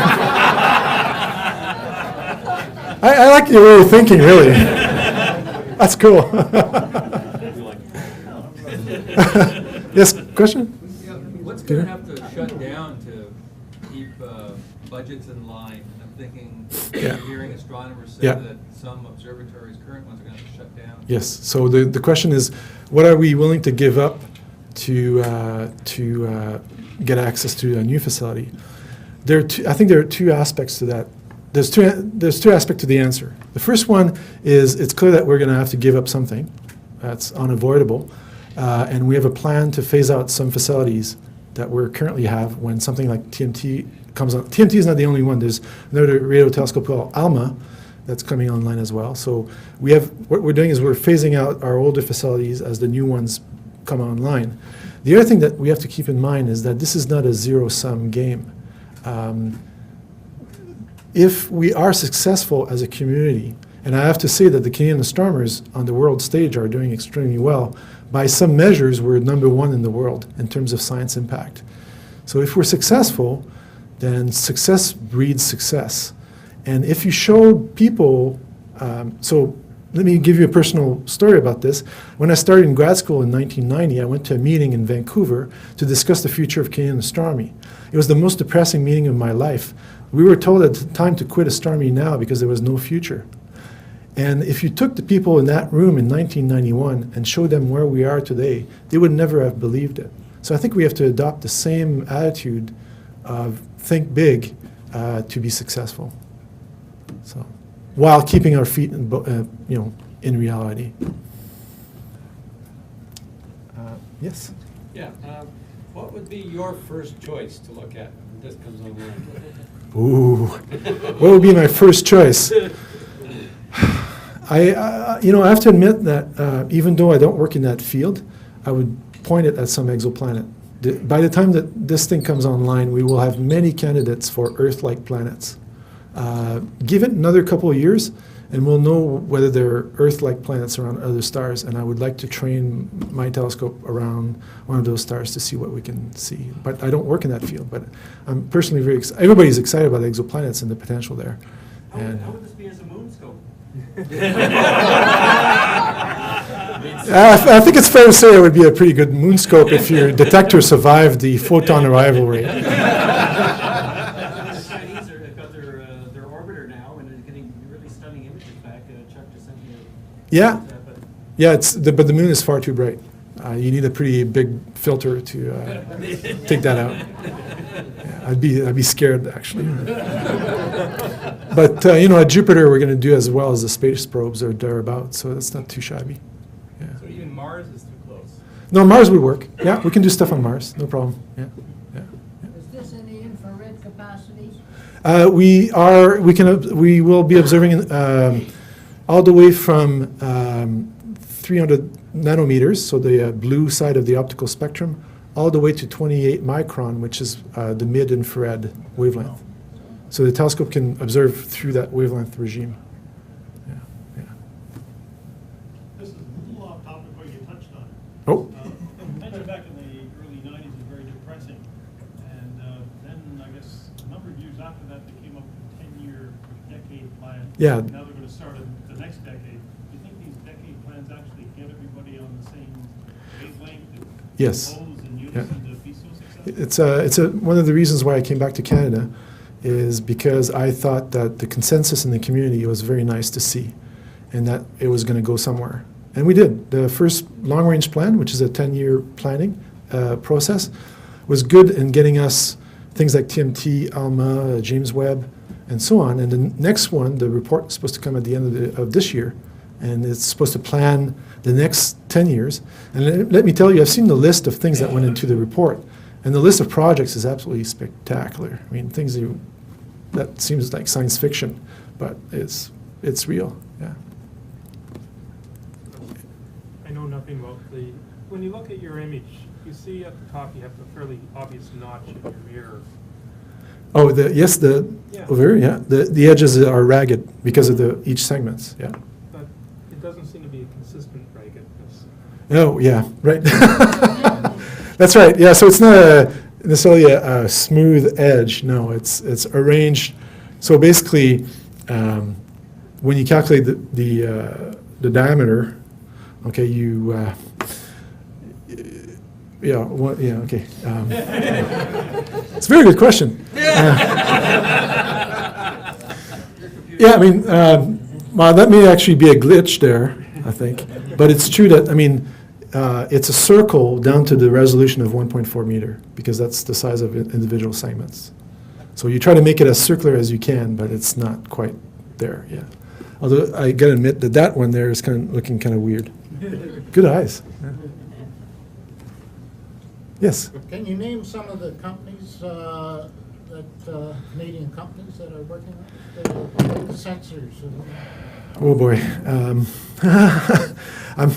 I like your way of thinking, really. That's cool. Yes, question? What's going to have to shut down to keep budgets in line? I'm thinking, Yeah. I'm hearing astronomers say Yeah. that some observatories, current ones, are going to have to shut down. Yes. So the question is, what are we willing to give up to get access to a new facility? I think there are 2 aspects to that. There's two aspects to the answer. The first one is it's clear that we're going to have to give up something. That's unavoidable. And we have a plan to phase out some facilities that we currently have when something like TMT comes on. TMT is not the only one. There's another radio telescope called ALMA that's coming online as well. So what we're doing is we're phasing out our older facilities as the new ones come online. The other thing that we have to keep in mind is that this is not a zero-sum game. If we are successful as a community, and I have to say that the Canadian astronomers on the world stage are doing extremely well. By some measures, we're #1 in the world in terms of science impact. So if we're successful, then success breeds success. And if you show people, so let me give you a personal story about this. When I started in grad school in 1990, I went to a meeting in Vancouver to discuss the future of Canadian astronomy. It was the most depressing meeting of my life. We were told at the time to quit astronomy now because there was no future. And if you took the people in that room in 1991 and showed them where we are today, they would never have believed it. So I think we have to adopt the same attitude of think big to be successful. So, while keeping our feet in reality. Yes. Yeah, what would be your first choice to look at when this comes online? Ooh, what would be my first choice? I have to admit that even though I don't work in that field, I would point it at some exoplanet. By the time that this thing comes online, we will have many candidates for Earth-like planets. Give it another couple of years, and we'll know whether there are Earth-like planets around other stars, and I would like to train my telescope around one of those stars to see what we can see. But I don't work in that field, but I'm personally very excited. Everybody's excited about exoplanets and the potential there. How would this be as a moon scope? I think it's fair to say it would be a pretty good moon scope if your detector survived the photon arrival rate. The Chinese have got their orbiter now, and they're getting really stunning images back. Chuck just sent me Yeah, yeah. But the moon is far too bright. You need a pretty big filter to take that out. Yeah, I'd be scared actually. But at Jupiter we're going to do as well as the space probes or thereabouts, so that's not too shabby. Yeah. So even Mars is too close. No, Mars would work. Yeah, we can do stuff on Mars. No problem. Yeah. Is this in the infrared capacity? We will be observing all the way from 300 nanometers, so the blue side of the optical spectrum, all the way to 28 micron, which is the mid-infrared wavelength. So the telescope can observe through that wavelength regime. This is a little off topic, but you touched on it. Oh. Mentioned back in the early 90s was very depressing. And then I guess a number of years after that, they came up with a 10-year decade plan. Yeah. Now they're going to start the next decade. Do you think these decade plans actually get everybody on the same wavelength? Yes. And Yeah. to be so successful? It's one of the reasons why I came back to Canada is because I thought that the consensus in the community was very nice to see and that it was going to go somewhere. And we did. The first long-range plan, which is a 10-year planning process, was good in getting us things like TMT, ALMA, James Webb, and so on. And the next one, the report, is supposed to come at the end of this year, and it's supposed to plan the next 10 years. And let me tell you, I've seen the list of things that went into the report, and the list of projects is absolutely spectacular. I mean, things that seems like science fiction, but it's real. Yeah. I know nothing about when you look at your image, you see at the top you have a fairly obvious notch in your mirror. Oh, over, yeah. The edges are ragged because of each segments, yeah. But it doesn't seem to be a consistent raggedness. Oh, yeah, right. That's right, yeah, so it's not necessarily a smooth edge, no, it's arranged. So basically, when you calculate the diameter, okay, okay. It's a very good question. Yeah, I mean, well, that may actually be a glitch there, I think. But it's true that, I mean, it's a circle down to the resolution of 1.4 meter, because that's the size of individual segments. So you try to make it as circular as you can, but it's not quite there, yeah. Although I gotta admit that one there is looking kind of weird. Good eyes. Yeah. Yes? Can you name some of the companies that Canadian companies that are working on the sensors? And Oh boy.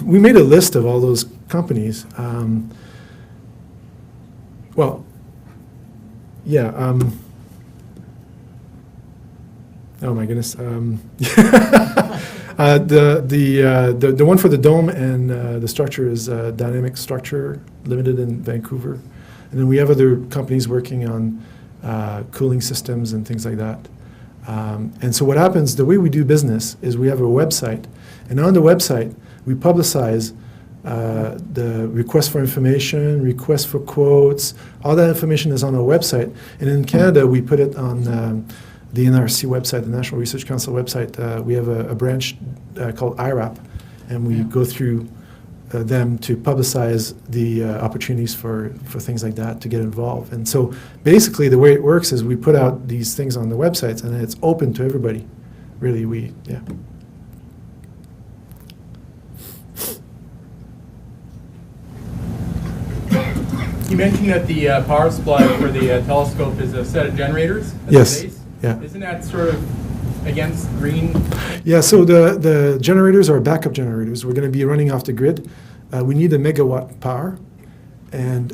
We made a list of all those companies. Well, yeah. Oh my goodness. The one for the dome and the structure is Dynamic Structure Limited in Vancouver. And then we have other companies working on cooling systems and things like that. And so what happens, the way we do business is we have a website, and on the website we publicize the request for information, request for quotes, all that information is on our website. And in Canada we put it on the NRC website, the National Research Council website. We have a branch called IRAP, and we go through them to publicize the opportunities for things like that, to get involved. And so basically the way it works is we put out these things on the websites, and it's open to everybody. Really, yeah. You mentioned that the power supply for the telescope is a set of generators at Yes. the base. Yeah. Isn't that sort of against green? Yeah, so the generators are backup generators. We're going to be running off the grid. We need a megawatt power, and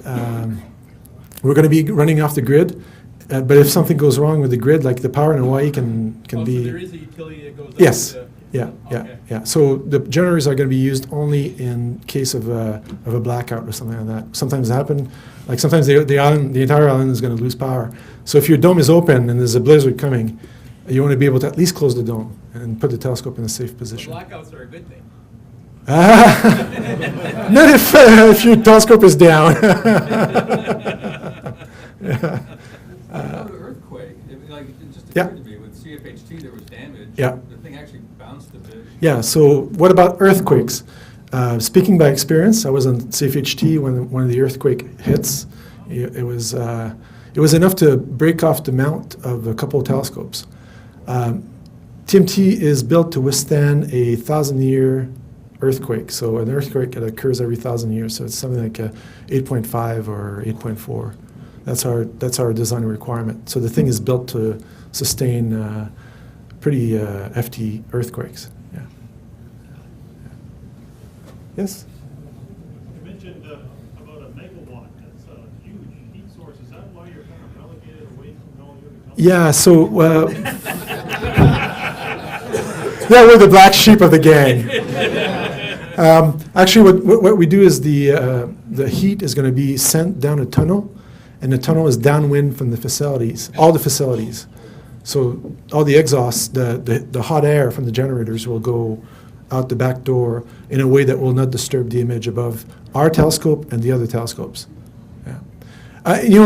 we're going to be running off the grid. But if something goes wrong with the grid, like the power in Hawaii can Oh, be... so there is a utility that goes up Yes, to... yeah. Okay. So the generators are going to be used only in case of a blackout or something like that. Sometimes it happens, like sometimes the entire island is going to lose power. So if your dome is open and there's a blizzard coming, you want to be able to at least close the dome and put the telescope in a safe position. Blackouts are a good thing. Not if your telescope is down. Yeah. What about an earthquake? Like, it just Yeah. occurred to me, with CFHT there was damage. Yeah. The thing actually bounced a bit. Yeah, so what about earthquakes? Speaking by experience, I was on CFHT when one of the earthquake hits. It was enough to break off the mount of a couple of telescopes. TMT is built to withstand a 1,000-year earthquake. So an earthquake that occurs every 1,000 years. So it's something like 8.5 or 8.4. That's our design requirement. So the thing is built to sustain pretty hefty earthquakes. Yeah. Yes. You mentioned about a megawatt. That's a huge heat source. Is that why you're kind of relegated away from all your companies? Yeah. So. Yeah, we're the black sheep of the gang. Actually, what we do is the heat is going to be sent down a tunnel, and the tunnel is downwind from the facilities, all the facilities. So all the exhausts, the hot air from the generators will go out the back door in a way that will not disturb the image above our telescope and the other telescopes. Yeah.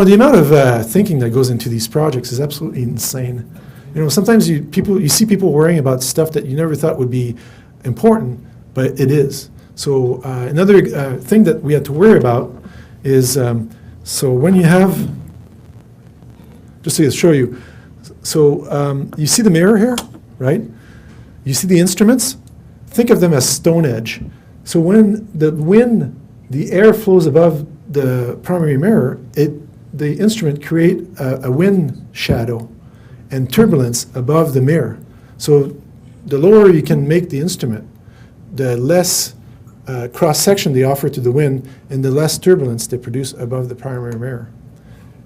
The amount of thinking that goes into these projects is absolutely insane. Sometimes you see people worrying about stuff that you never thought would be important, but it is. So another thing that we had to worry about is, so when you have, just to show you, so you see the mirror here, right? You see the instruments? Think of them as stone edge. So when the air flows above the primary mirror, the instrument create a wind shadow and turbulence above the mirror. So the lower you can make the instrument, the less cross-section they offer to the wind, and the less turbulence they produce above the primary mirror.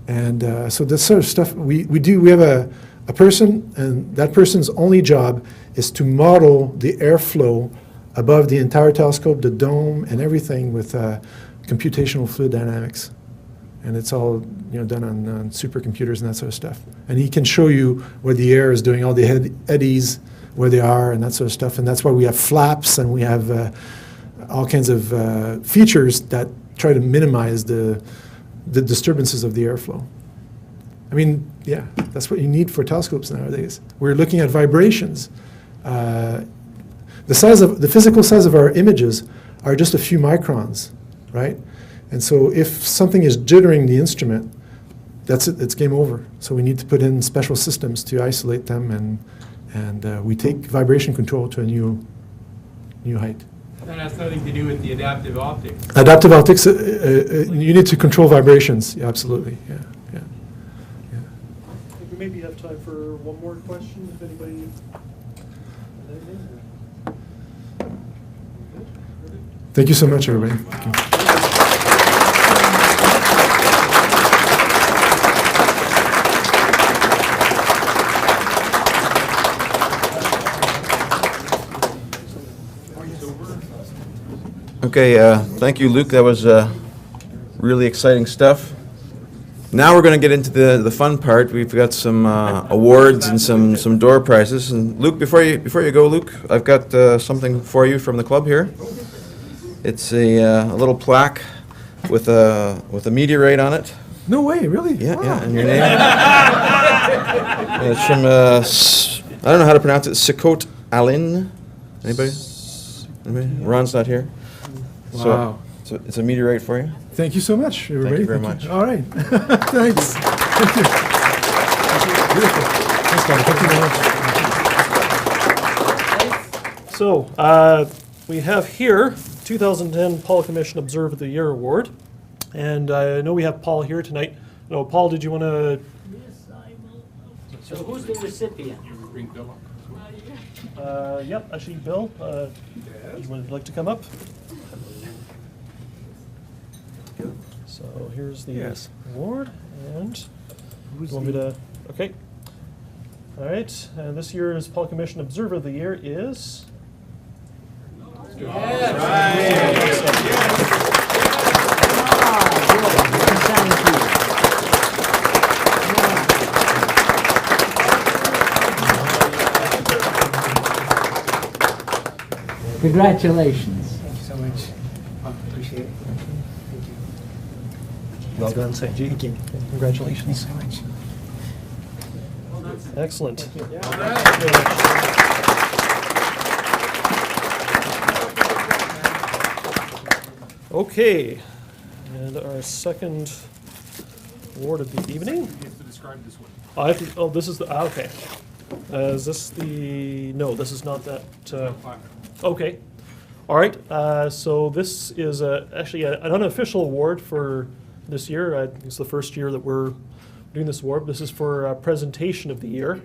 And so this sort of stuff we do. We have a person, and that person's only job is to model the airflow above the entire telescope, the dome, and everything with computational fluid dynamics. And it's all done on supercomputers and that sort of stuff. And he can show you where the air is doing, all the eddies, where they are, and that sort of stuff. And that's why we have flaps, and we have all kinds of features that try to minimize the disturbances of the airflow. I mean, yeah, that's what you need for telescopes nowadays. We're looking at vibrations. The physical size of our images are just a few microns, right? And so if something is jittering the instrument, that's it, it's game over. So we need to put in special systems to isolate them, and we take vibration control to a new height. That has nothing to do with the adaptive optics. Adaptive optics, you need to control vibrations, yeah, absolutely, yeah. maybe have time for one more question, if anybody. Thank you so much, everybody. Thank you. Okay, thank you, Luke. That was really exciting stuff. Now we're going to get into the fun part. We've got some awards and some door prizes. And Luke, before you go, Luke, I've got something for you from the club here. It's a little plaque with a meteorite on it. No way, really? Yeah, Wow. yeah, and your name. And it's from I don't know how to pronounce it. Sikot Alin. Anybody? Ron's not here. Wow. So it's a meteorite for you. Thank you so much, everybody. very much. All right. Thanks. Thank you. Beautiful. Thanks, Tom. Thank you very much. So, we have here 2010 Paul Commission Observer of the Year Award. And I know we have Paul here tonight. No, Paul, did you want to? Yes, I will. So who's the recipient? Bring Bill up. Yep, actually, Bill, you would like to come up? So here's the award, and you want me to? Okay. All right, and this year's Paul Commission Observer of the Year is. Congratulations. Thank you so much. Appreciate it. Thank you. Well done, Sanjeev. Thank you. Congratulations. Thanks so much. Excellent. Okay, and our second award of the evening. You have to describe this one. I have to, oh, this is the, okay. Is this the, no, this is not that. Okay. All right. So this is actually an unofficial award for this year. It's the first year that we're doing this award. This is for presentation of the year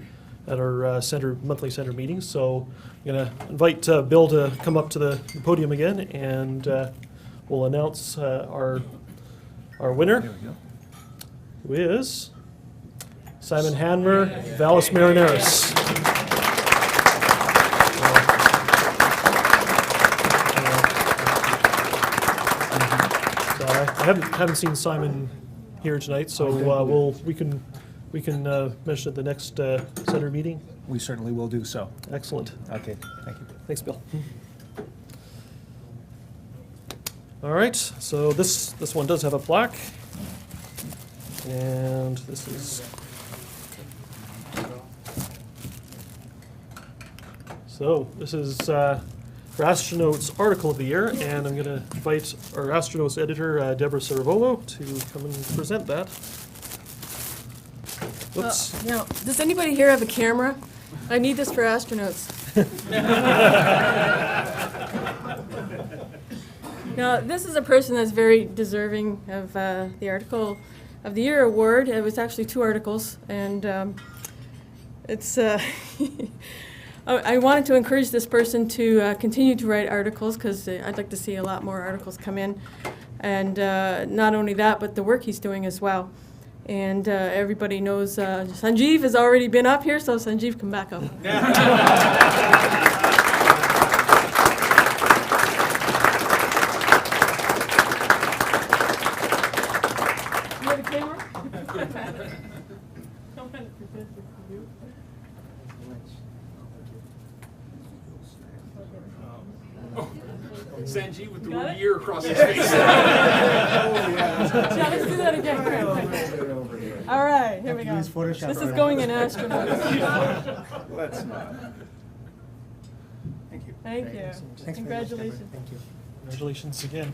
at our monthly center meetings. So I'm going to invite Bill to come up to the podium again, and we'll announce our winner, who is Simon Hanmer, Valles Marineris. I haven't seen Simon here tonight, so we can mention at the next center meeting. We certainly will do so. Excellent. Okay, thank you. Thanks, Bill. All right, so this one does have a plaque, and this is. So this is Astronaut's Article of the Year, and I'm going to invite our Astronauts editor, Deborah Saravolo, to come and present that. Whoops. Now, does anybody here have a camera? I need this for astronauts. Now, this is a person that's very deserving of the Article of the Year award. It was actually 2 articles, and it's. I wanted to encourage this person to continue to write articles, because I'd like to see a lot more articles come in. And not only that, but the work he's doing as well. And everybody knows Sanjeev has already been up here, so Sanjeev, come back up. You have a camera? Sanjeev with the Got word it? year across his face. Yeah, let's do that again. All right, here we go. Use Photoshop This for is that. going in astronauts. Let's not. Thank you. Thank you. Thanks very much, Congratulations. Deborah. Thank you. Congratulations again.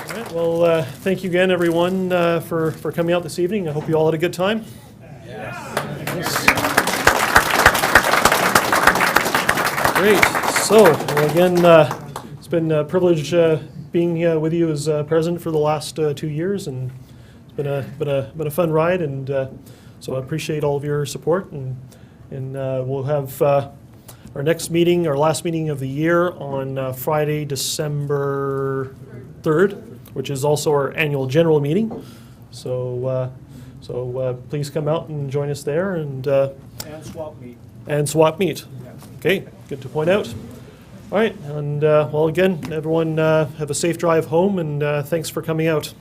All right, well, thank you again, everyone, for coming out this evening. I hope you all had a good time. Yes. Great. So, well, again, it's been a privilege being with you as president for the last 2 years, and it's been a fun ride, and so I appreciate all of your support, and we'll have our next meeting, our last meeting of the year, on Friday, December 3rd, which is also our annual general meeting. So please come out and join us there, and swap meet. And swap meet. Okay, good to point out. All right, and well, again, everyone have a safe drive home, and thanks for coming out.